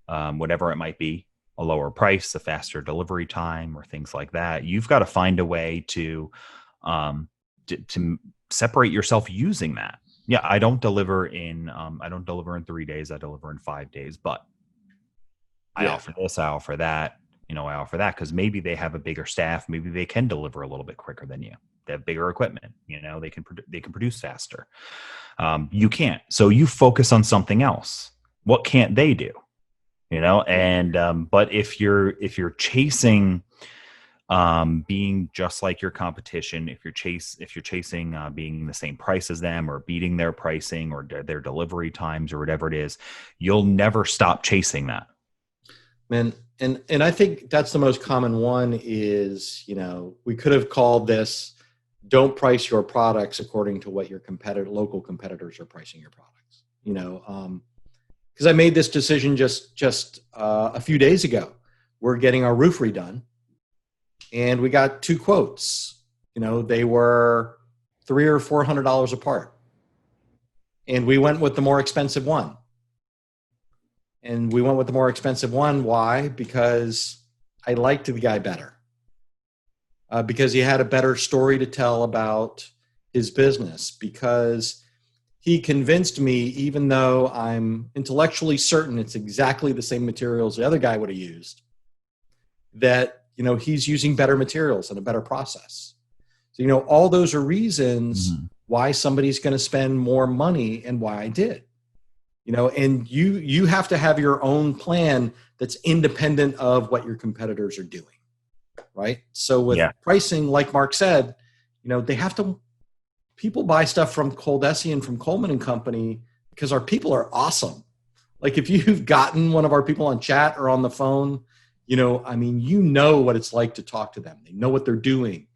whatever it might be, a lower price, a faster delivery time, or things like that, you've got to find a way to separate yourself using that. Yeah, I don't deliver in 3 days. I deliver in 5 days, but I offer this, I offer that. I offer that because maybe they have a bigger staff. Maybe they can deliver a little bit quicker than you. They have bigger equipment. They can produce faster. You can't. So you focus on something else. What can't they do? And but if you're chasing being just like your competition, if you're chasing being the same price as them or beating their pricing or their delivery times or whatever it is, you'll never stop chasing that. Man, And I think that's the most common one is, we could have called this, don't price your products according to what your local competitors are pricing your products. Because I made this decision just a few days ago. We're getting our roof redone, and we got 2 quotes. They were $300 or $400 apart, and we went with the more expensive one. And we went with the more expensive one. Why? Because I liked the guy better. Because he had a better story to tell about his business. Because he convinced me, even though I'm intellectually certain it's exactly the same materials the other guy would have used, that, he's using better materials and a better process. So, all those are reasons why somebody's going to spend more money and why I did. And you have to have your own plan that's independent of what your competitors are doing, right? So with pricing, like Mark said, people buy stuff from ColDesi and from Coleman and Company because our people are awesome. Like if you've gotten one of our people on chat or on the phone, you know what it's like to talk to them. They know what they're doing.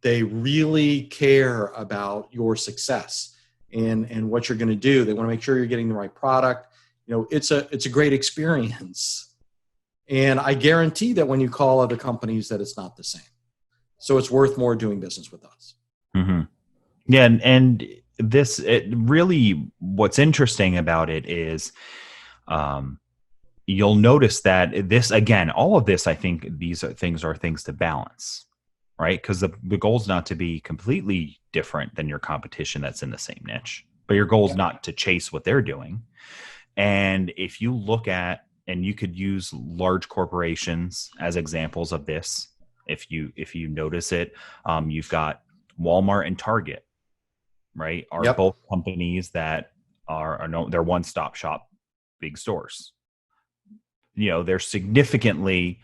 They really care about your success and what you're going to do. They want to make sure you're getting the right product. It's a great experience. And I guarantee that when you call other companies that it's not the same. So it's worth more doing business with us. Mm-hmm. Yeah. And what's interesting about it is, you'll notice that this, again, all of this, I think these are things to balance, right? Because the goal is not to be completely different than your competition that's in the same niche, but your goal is not to chase what they're doing. And if you look at, and you could use large corporations as examples of this, if you notice it, you've got Walmart and Target, right? Are both companies that are they're one-stop shop big stores. They're significantly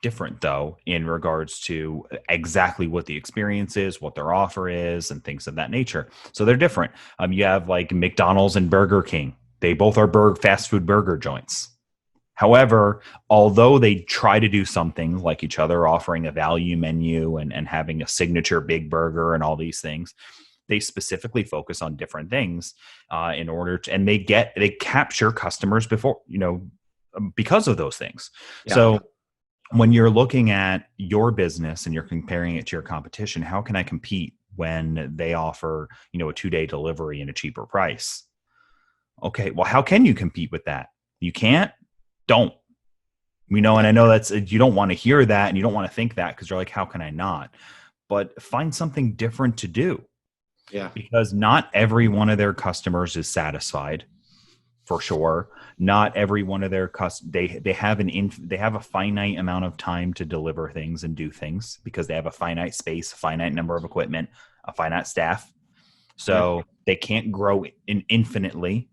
different though in regards to exactly what the experience is, what their offer is, and things of that nature. So they're different. You have like McDonald's and Burger King. They both are fast food burger joints. However, although they try to do something like each other, offering a value menu and having a signature big burger and all these things, they specifically focus on different things in order to, and they capture customers because of those things. Yeah. So when you're looking at your business and you're comparing it to your competition, how can I compete when they offer, a 2-day delivery and a cheaper price? Okay, well, how can you compete with that? You can't. Don't. And I know you don't want to hear that and you don't want to think that because you're like, how can I not? But find something different to do. Yeah. Because not every one of their customers is satisfied, for sure. Not every one of their they have a finite amount of time to deliver things and do things because they have a finite space, a finite number of equipment, a finite staff. So they can't grow infinitely.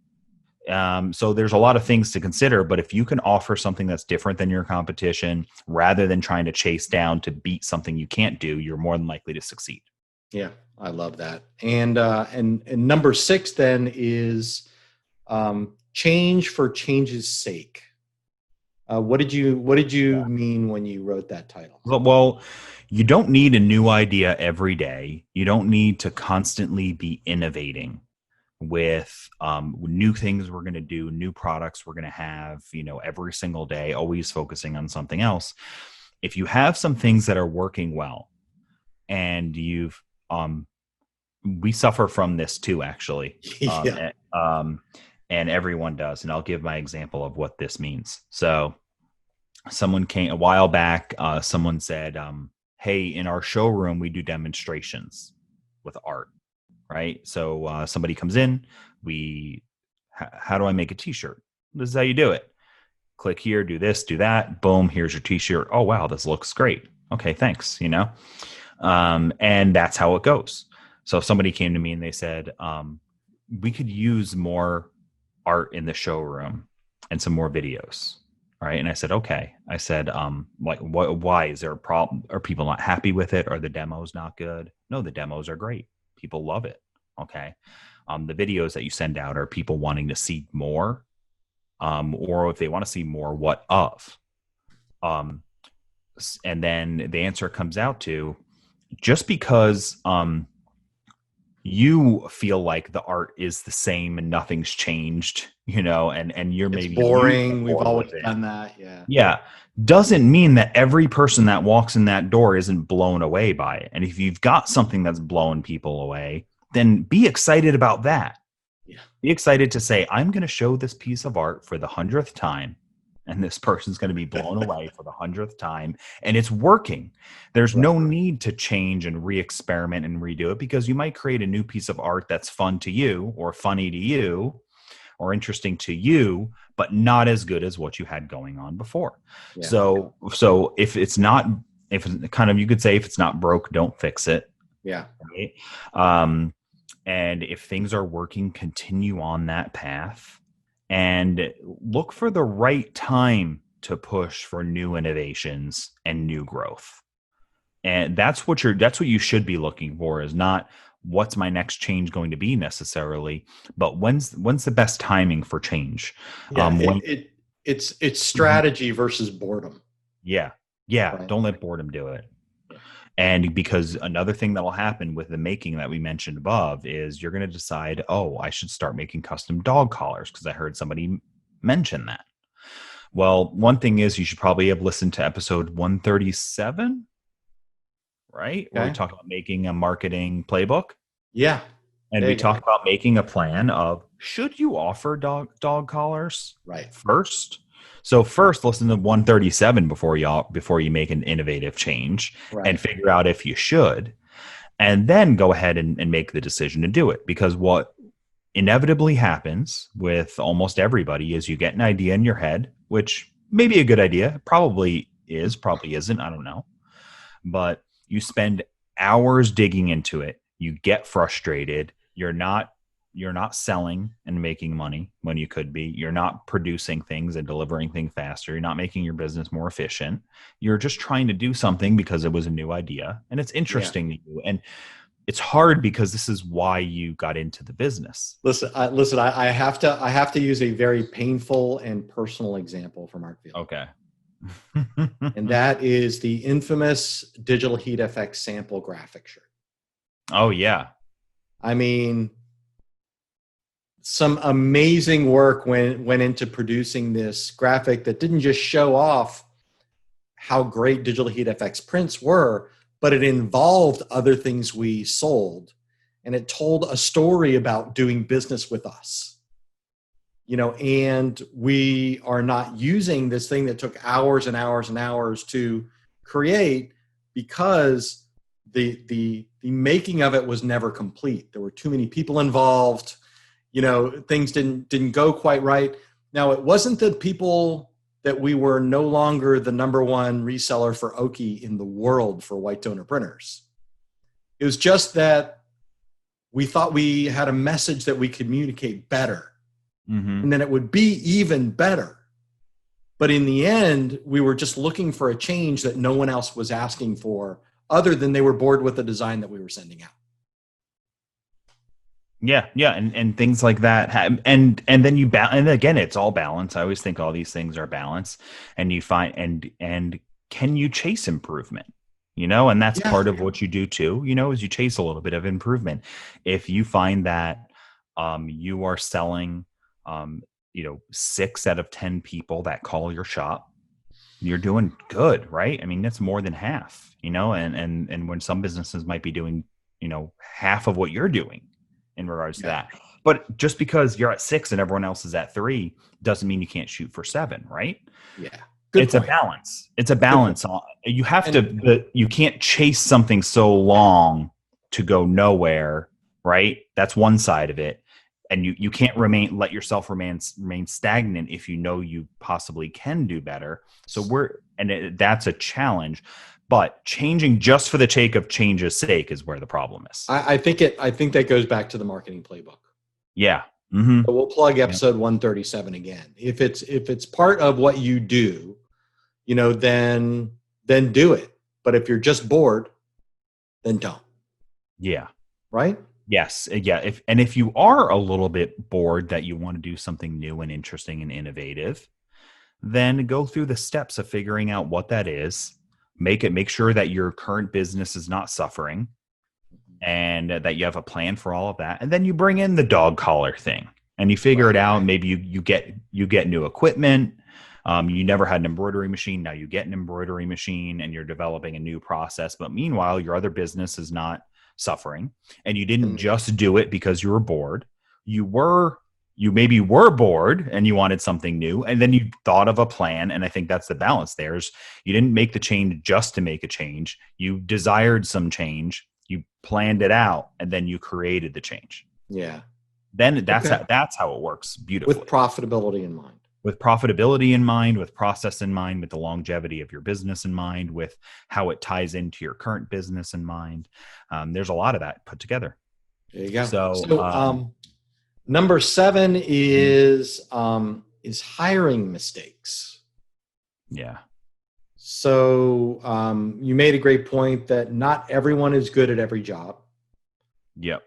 So there's a lot of things to consider, but if you can offer something that's different than your competition, rather than trying to chase down to beat something you can't do, you're more than likely to succeed. Yeah, I love that. And number 6 then is change for change's sake. What did you mean when you wrote that title? Well, you don't need a new idea every day. You don't need to constantly be innovating with new things we're going to do, new products we're going to have, every single day, always focusing on something else. If you have some things that are working well and we suffer from this too, actually. And everyone does. And I'll give my example of what this means. So someone came a while back, someone said, hey, in our showroom, we do demonstrations with art. Right. So somebody comes in, how do I make a t-shirt? This is how you do it. Click here, do this, do that. Boom. Here's your t-shirt. Oh, wow. This looks great. Okay. Thanks. And that's how it goes. So if somebody came to me and they said, we could use more art in the showroom and some more videos. Right. And I said, okay. I said, why is there a problem? Are people not happy with it? Are the demos not good? No, the demos are great. People love it. Okay. The videos that you send out are people wanting to see more. or if they want to see more, what of. And then the answer comes out to, just because you feel like the art is the same and nothing's changed, and you're It's maybe you get boring. We've bored always with it. done that. Yeah. Yeah. Doesn't mean that every person that walks in that door isn't blown away by it. And if you've got something that's blowing people away, then be excited about that. Yeah. Be excited to say, I'm going to show this piece of art for the 100th time. And this person's going to be blown away for the 100th time. And it's working. There's no need to change and re-experiment and redo it, because you might create a new piece of art that's fun to you or funny to you or interesting to you, but not as good as what you had going on before. Yeah. So if it's not, you could say, if it's not broke, don't fix it. Yeah. Right. And if things are working, continue on that path and look for the right time to push for new innovations and new growth. And that's what you should be looking for, is not what's my next change going to be necessarily, but when's the best timing for change. Yeah. It's strategy versus boredom. Yeah. Right? Don't let boredom do it. Yeah. And because another thing that'll happen with the making that we mentioned above is you're going to decide, oh, I should start making custom dog collars because I heard somebody mention that. Well, one thing is, you should probably have listened to episode 137, right? Where we talk about making a marketing playbook. Yeah. And we talk about making a plan of, should you offer dog collars first? So first, listen to 137 before you make an innovative change and figure out if you should, and then go ahead and make the decision to do it. Because what inevitably happens with almost everybody is you get an idea in your head, which may be a good idea, probably is, probably isn't, I don't know. But you spend hours digging into it. You get frustrated. You're not selling and making money when you could be. You're not producing things and delivering things faster. You're not making your business more efficient. You're just trying to do something because it was a new idea and it's interesting to you. And it's hard because this is why you got into the business. Listen, I have to use a very painful and personal example from art field. Okay. And that is the infamous Digital Heat FX sample graphic shirt. Oh yeah. I mean, some amazing work went into producing this graphic that didn't just show off how great Digital Heat FX prints were, but it involved other things we sold. And it told a story about doing business with us. And we are not using this thing that took hours and hours and hours to create because the making of it was never complete. There were too many people involved. Things didn't go quite right. Now, it wasn't that we were no longer the number one reseller for Oki in the world for white toner printers. It was just that we thought we had a message that we communicate better. And then it would be even better. But in the end, we were just looking for a change that no one else was asking for, other than they were bored with the design that we were sending out. Yeah, and things like that, and then and again, it's all balance. I always think all these things are balance, and you find and can you chase improvement? And that's part of what you do too. Is you chase a little bit of improvement. If you find that you are selling, 6 out of 10 people that call your shop, you're doing good, right? I mean, that's more than half. And when some businesses might be doing, half of what you're doing in regards to that. But just because you're at 6 and everyone else is at 3 doesn't mean you can't shoot for 7, right? Yeah. It's point. A balance. It's a balance. You have you can't chase something so long to go nowhere, right? That's one side of it. And you can't let yourself remain stagnant if you possibly can do better. So that's a challenge. But changing just for the sake of change's sake is where the problem is. I think that goes back to the marketing playbook. Yeah. So we'll plug episode 137 again. If it's part of what you do, then do it. But if you're just bored, then don't. Yeah. Right? Yes. Yeah. If you are a little bit bored that you want to do something new and interesting and innovative, then go through the steps of figuring out what that is. Make sure that your current business is not suffering and that you have a plan for all of that. And then you bring in the dog collar thing and you figure it out. Maybe you get new equipment. You never had an embroidery machine. Now you get an embroidery machine and you're developing a new process. But meanwhile, your other business is not suffering, and you didn't just do it because you were bored. You maybe were bored and you wanted something new, and then you thought of a plan. And I think that's the balance there is you didn't make the change just to make a change. You desired some change, you planned it out, and then you created the change. Yeah. Then that's how it works beautifully. With profitability in mind. With profitability in mind, with process in mind, with the longevity of your business in mind, with how it ties into your current business in mind. There's a lot of that put together. There you go. So number 7 is hiring mistakes. Yeah. So you made a great point that not everyone is good at every job. Yep.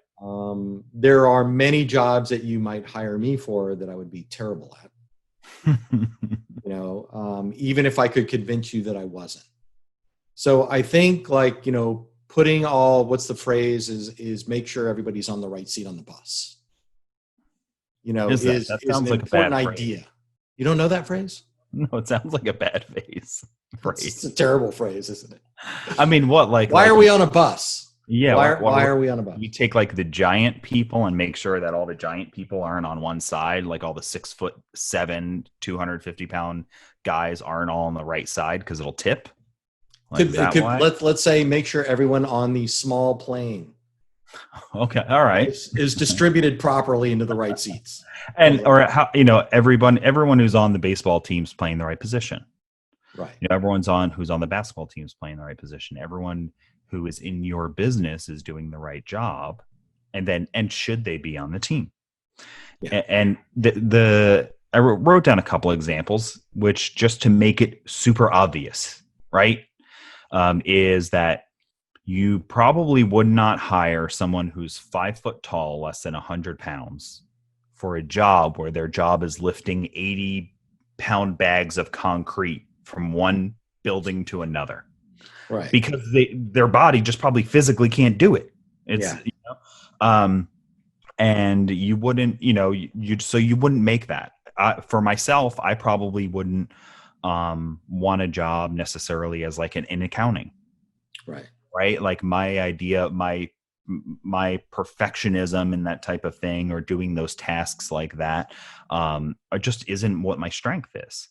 There are many jobs that you might hire me for that I would be terrible at. Even if I could convince you that I wasn't. So I think putting what's the phrase is make sure everybody's on the right seat on the bus. Is an important idea. You don't know that phrase? No, it sounds like a bad phrase. It's a terrible phrase, isn't it? I mean, what why are we on a bus? Yeah. Why are we on a bus? You take the giant people and make sure that all the giant people aren't on one side, like all the 6'7", 250-pound guys aren't all on the right side because it'll tip. Let's say make sure everyone on the small plane. Okay. All right. Is distributed properly into the right seats. Everyone who's on the baseball team's playing the right position. Right. Everyone's who's on the basketball team's playing the right position. Everyone who is in your business is doing the right job, and should they be on the team? Yeah. And I wrote down a couple examples, which just to make it super obvious, right? Is that you probably would not hire someone who's 5 foot tall, less than 100 pounds for a job where their job is lifting 80-pound bags of concrete from one building to another. Right. Because their body just probably physically can't do it. And you wouldn't, you wouldn't make that. For myself, I probably wouldn't want a job necessarily as in accounting. Right. Right. Like my idea, my perfectionism and that type of thing, or doing those tasks like that, just isn't what my strength is.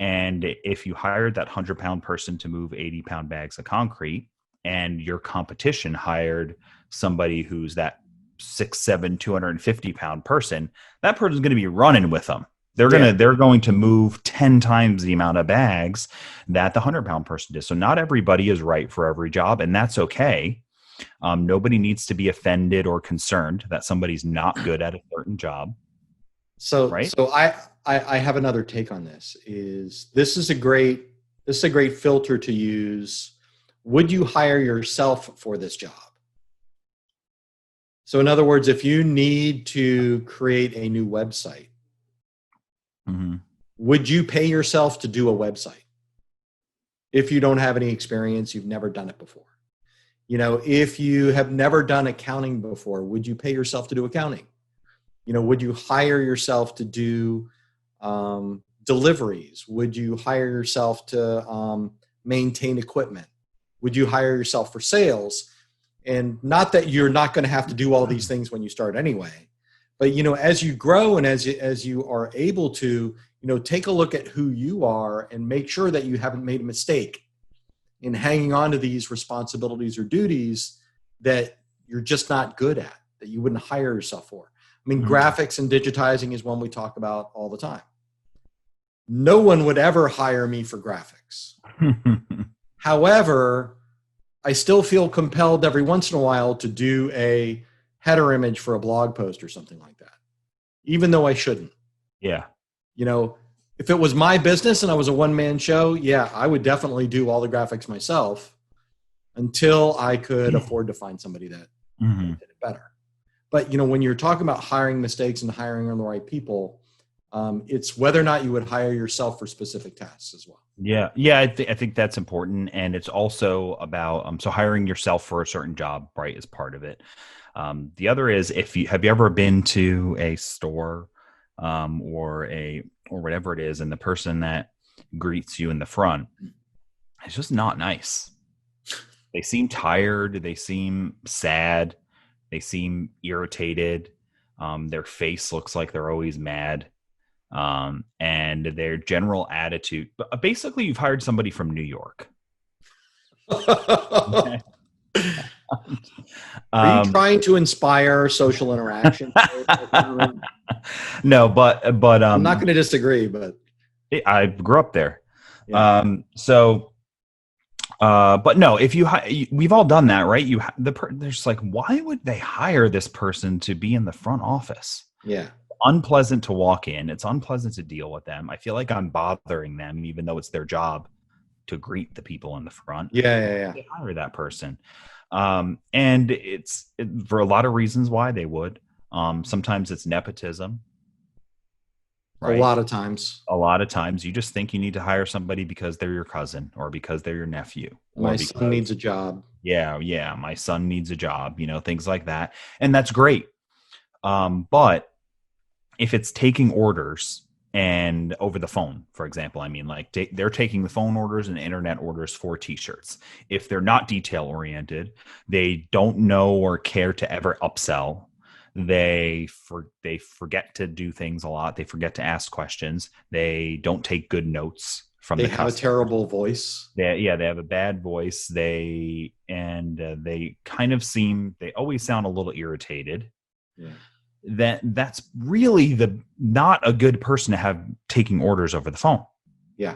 And if you hired that 100-pound person to move 80-pound bags of concrete, and your competition hired somebody who's that 6'7", 250-pound person, that person's going to be running with them. They're going to move 10 times the amount of bags that the 100-pound person did. So not everybody is right for every job, and that's okay. Nobody needs to be offended or concerned that somebody's not good at a certain job. So, right? So I have another take on this. This is a great filter to use. Would you hire yourself for this job? So in other words, if you need to create a new website, would you pay yourself to do a website? If you don't have any experience, you've never done it before. If you have never done accounting before, would you pay yourself to do accounting? Would you hire yourself to do deliveries? Would you hire yourself to maintain equipment? Would you hire yourself for sales? And not that you're not going to have to do all these things when you start anyway, but as you grow and as you are able to, take a look at who you are and make sure that you haven't made a mistake in hanging on to these responsibilities or duties that you're just not good at, that you wouldn't hire yourself for. I mean, graphics and digitizing is one we talk about all the time. No one would ever hire me for graphics. However, I still feel compelled every once in a while to do a header image for a blog post or something like that, even though I shouldn't. Yeah. If it was my business and I was a one-man show, yeah, I would definitely do all the graphics myself until I could afford to find somebody that did it better. But, when you're talking about hiring mistakes and hiring on the right people, it's whether or not you would hire yourself for specific tasks as well. Yeah. Yeah. I think that's important. And it's also about, so hiring yourself for a certain job, right, is part of it. The other is, have you ever been to a store, or whatever it is, and the person that greets you in the front is just not nice. They seem tired. They seem sad. They seem irritated. Their face looks like they're always mad. And their general attitude. Basically, you've hired somebody from New York. Okay. Are you trying to inspire social interaction? No, but I'm not going to disagree, but I grew up there. yeah. But no, if we've all done that, right? There's like, why would they hire this person to be in the front office? Yeah. Unpleasant to walk in. It's unpleasant to deal with them. I feel like I'm bothering them, even though it's their job to greet the people in the front. Yeah. They hire that person. And it's for a lot of reasons why they would. Sometimes it's nepotism. Right? A lot of times You just think you need to hire somebody because they're your cousin or because they're your nephew. My son needs a job. Yeah. My son needs a job, things like that. And that's great. But if it's taking orders and over the phone, for example, they're taking the phone orders and internet orders for t-shirts. If they're not detail oriented, they don't know or care to ever upsell. They forget to do things a lot. They forget to ask questions. They don't take good notes from the customer. They have a terrible voice. They have a bad voice. They always sound a little irritated. Yeah. That's really not a good person to have taking orders over the phone. Yeah.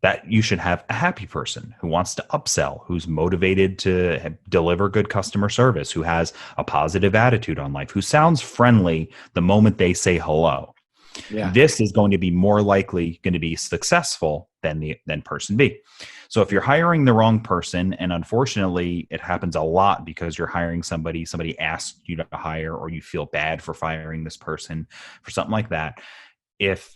That you should have a happy person who wants to upsell, who's motivated to deliver good customer service, who has a positive attitude on life, who sounds friendly the moment they say hello. Yeah. This is going to be more likely going to be successful than person B. So if you're hiring the wrong person, and unfortunately it happens a lot because you're hiring somebody asked you to hire, or you feel bad for firing this person for something like that, if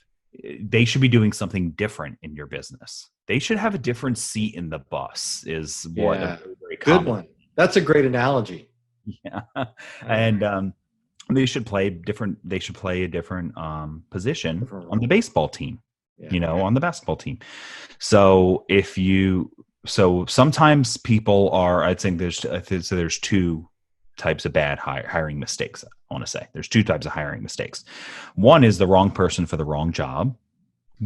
they should be doing something different in your business. They should have a different seat in the bus is what a very good one. That's a great analogy. Yeah. And they should play a different position on the baseball team, on the basketball team. So sometimes people are, I'd say there's two types of bad hiring mistakes. I want to say there's two types of hiring mistakes. One is the wrong person for the wrong job.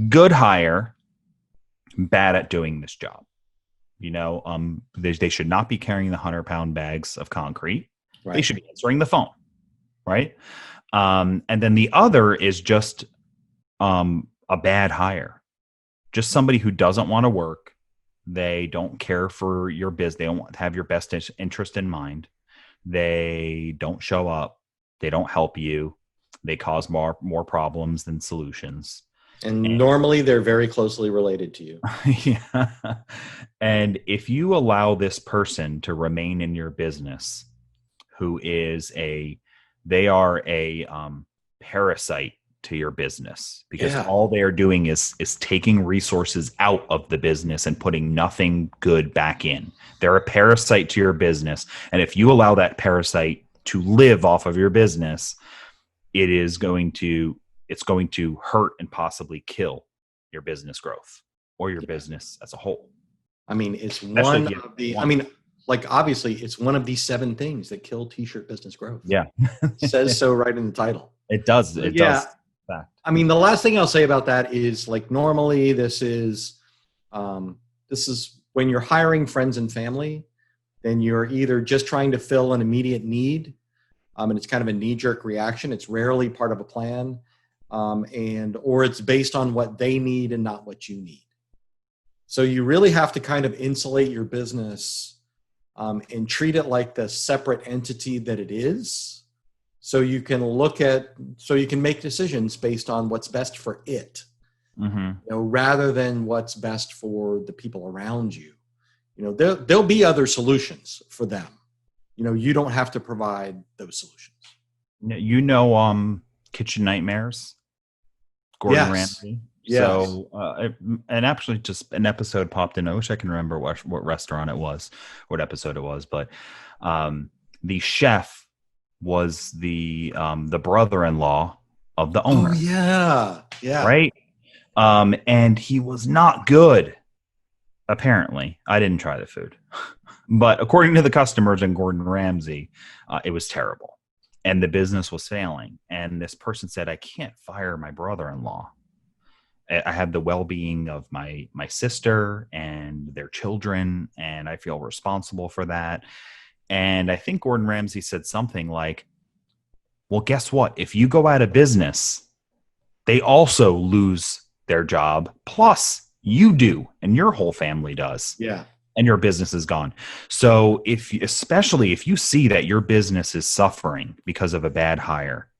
Good hire, bad at doing this job. They should not be carrying the 100-pound bags of concrete. Right. They should be answering the phone. Right. And then the other is just a bad hire. Just somebody who doesn't want to work. They don't care for your business. They don't have your best interest in mind. They don't show up. They don't help you. They cause more problems than solutions. And normally they're very closely related to you. Yeah. And if you allow this person to remain in your business, they are a parasite to your business, because all they are doing is taking resources out of the business and putting nothing good back in. They're a parasite to your business. And if you allow that parasite to live off of your business, it's going to hurt and possibly kill your business growth or your business as a whole. I mean, obviously it's one of these 7 things that kill t-shirt business growth. Yeah. It says so right in the title. It does. It does. I mean, the last thing I'll say about that is, normally this is when you're hiring friends and family, then you're either just trying to fill an immediate need, and it's kind of a knee-jerk reaction. It's rarely part of a plan, or it's based on what they need and not what you need. So you really have to kind of insulate your business and treat it like the separate entity that it is. So you can make decisions based on what's best for it, rather than what's best for the people around you. There'll be other solutions for them. You don't have to provide those solutions. Kitchen Nightmares, Gordon Yes. Ramsay. Yes. So, and actually, just an episode popped in. I wish I can remember what restaurant it was, what episode it was, but um, the chef was the brother-in-law of the Oh owner, yeah. Yeah. right? And he was not good. Apparently, I didn't try the food, but according to the customers and Gordon Ramsay, it was terrible, and the business was failing. And this person said, "I can't fire my brother-in-law. I have the well-being of my sister and their children, and I feel responsible for that." And I think Gordon Ramsay said something like, "Well, guess what? If you go out of business, they also lose their job. Plus, you do, and your whole family does, Yeah. and your business is gone." So, especially if you see that your business is suffering because of a bad hire,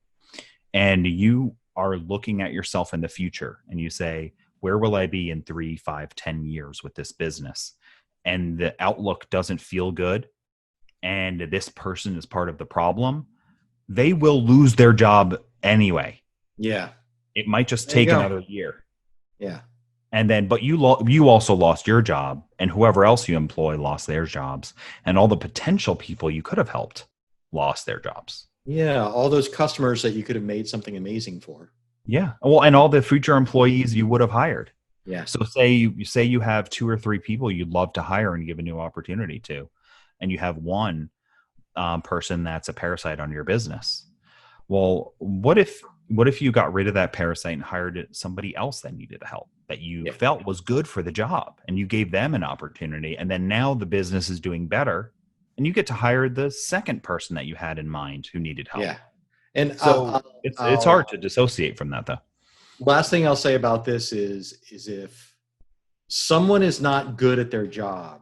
and you are looking at yourself in the future and you say, where will I be in 3, 5, 10 years with this business? And the outlook doesn't feel good, and this person is part of the problem, they will lose their job anyway. Yeah. It might just There you take go. another year. Yeah. And then, but you also lost your job, and whoever else you employ lost their jobs, and all the potential people you could have helped lost their jobs. Yeah. All those customers that you could have made something amazing for. Yeah. Well, and all the future employees you would have hired. Yeah. So say you have 2 or 3 people you'd love to hire and give a new opportunity to, and you have one person that's a parasite on your business. Well, what if you got rid of that parasite and hired somebody else that needed help that you Yeah. felt was good for the job, and you gave them an opportunity, and then now the business is doing better, and you get to hire the second person that you had in mind who needed help. Yeah. And So it's hard to dissociate from that, though. last thing I'll say about this is if someone is not good at their job,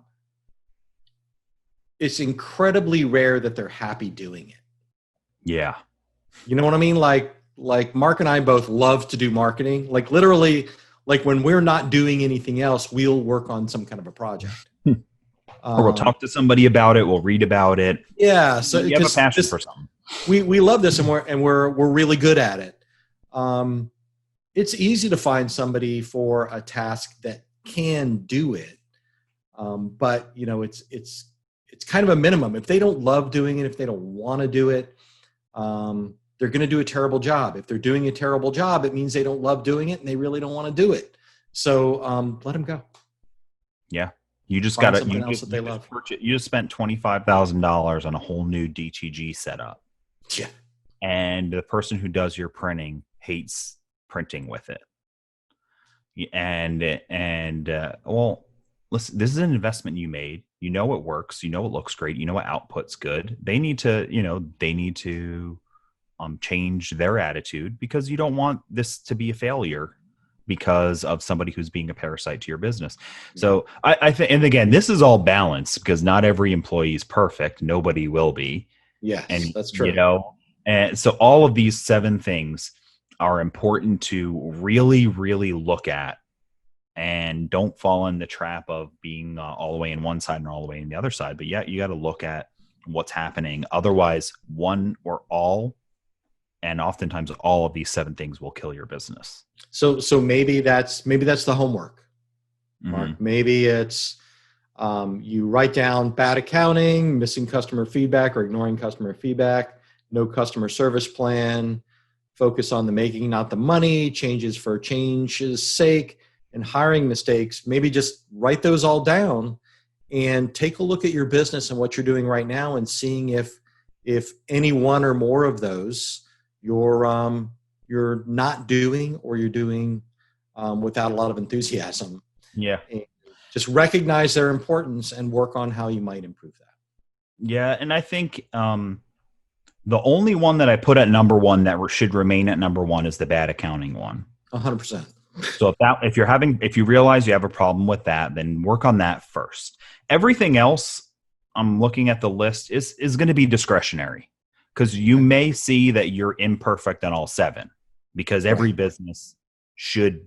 it's incredibly rare that they're happy doing it. Yeah. You know what I mean? Like Mark and I both love to do marketing. Like literally, like when we're not doing anything else, we'll work on some kind of a project. Or we'll talk to somebody about it. We'll read about it. Yeah. So You have a passion for something. we love this, and we're really good at it. It's easy to find somebody for a task that can do it, but you know it's kind of a minimum. If they don't love doing it, if they don't want to do it, they're going to do a terrible job. If they're doing a terrible job, it means they don't love doing it and they really don't want to do it. So let them go. Yeah. You just Find got something else that they love. You just spent $25,000 on a whole new DTG setup. Yeah. And the person who does your printing hates printing with it. Well, listen, this is an investment you made. You know it works. You know it looks great. You know what output's good. They need to change their attitude, because you don't want this to be a failure because of somebody who's being a parasite to your business. So I think, and again, this is all balanced, because not every employee is perfect. Nobody will be. Yes, And that's true. And so all of these 7 things are important to really, really look at, and don't fall in the trap of being all the way in one side and all the way in the other side. But yeah, you got to look at what's happening. Otherwise, one or all, and oftentimes all of these 7 things will kill your business. So maybe that's the homework, Mark. Mm-hmm. Maybe it's you write down bad accounting, missing customer feedback or ignoring customer feedback, no customer service plan, focus on the making, not the money, changes for change's sake, and hiring mistakes. Maybe just write those all down and take a look at your business and what you're doing right now, and seeing if any one or more of those you're not doing, or you're doing without a lot of enthusiasm. Yeah. And just recognize their importance and work on how you might improve that. Yeah. And I think the only one that I put at number 1 that should remain at number 1 is the bad accounting one. 100%. So if you realize you have a problem with that, then work on that first. Everything else, I'm looking at the list, is going to be discretionary, because you may see that you're imperfect on all 7, because every business should,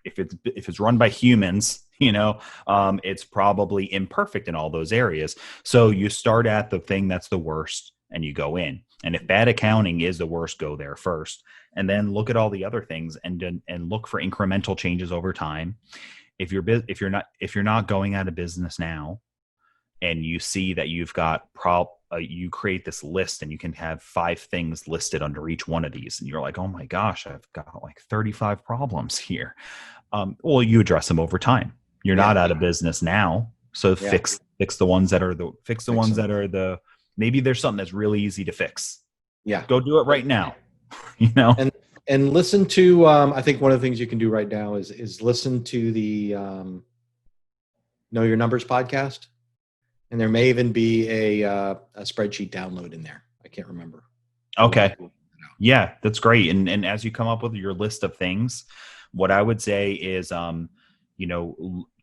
if it's run by humans, it's probably imperfect in all those areas. So you start at the thing that's the worst and you go in. And if bad accounting is the worst, go there first, and then look at all the other things and look for incremental changes over time. If you're not going out of business now, and you see that you've got you create this list and you can have 5 things listed under each one of these, and you're like, oh my gosh, I've got like 35 problems here. Well, you address them over time. You're not out of business now, so fix the ones that are the maybe there's something that's really easy to fix. Yeah. Go do it right now. And listen to, I think one of the things you can do right now is listen to the Know Your Numbers podcast. And there may even be a spreadsheet download in there. I can't remember. Okay. Yeah, that's great. And as you come up with your list of things, what I would say is,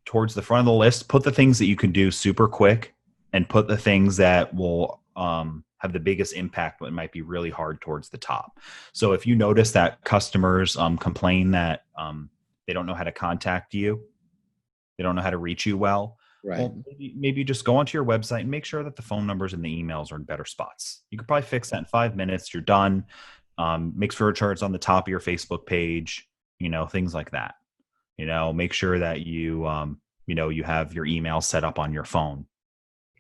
towards the front of the list, put the things that you can do super quick, and put the things that will have the biggest impact, but might be really hard towards the top. So if you notice that customers complain that they don't know how to contact you, they don't know how to reach you well, right? Well, maybe just go onto your website and make sure that the phone numbers and the emails are in better spots. You could probably fix that in 5 minutes. You're done. Make sure it's on the top of your Facebook page, things like that. Make sure that you have your email set up on your phone.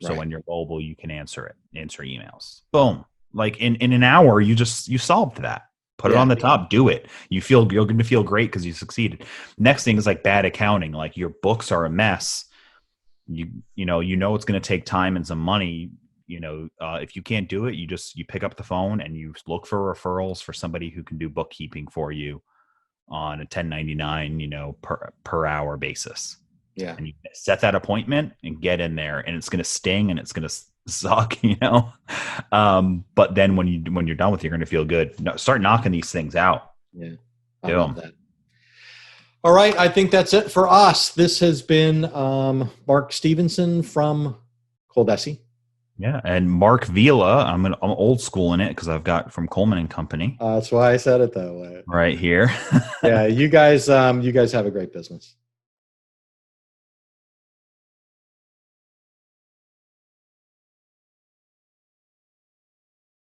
So when you're mobile, you can answer emails. Boom. Like in an hour, you solved that. Put it on the top, do it. You're going to feel great because you succeeded. Next thing is like bad accounting. Like your books are a mess. You know it's going to take time and some money. If you can't do it, you pick up the phone and you look for referrals for somebody who can do bookkeeping for you on a 1099, per hour basis. Yeah. And you set that appointment and get in there, and it's going to sting and it's going to suck, but then when you're done with it, you're going to feel good. Start knocking these things out. Yeah. I love that. All right. I think that's it for us. This has been Mark Stevenson from ColDesi. Yeah. And Mark Vila. I'm old school in it because I've got from Coleman and Company. That's why I said it that way. Right here. Yeah. You guys have a great business.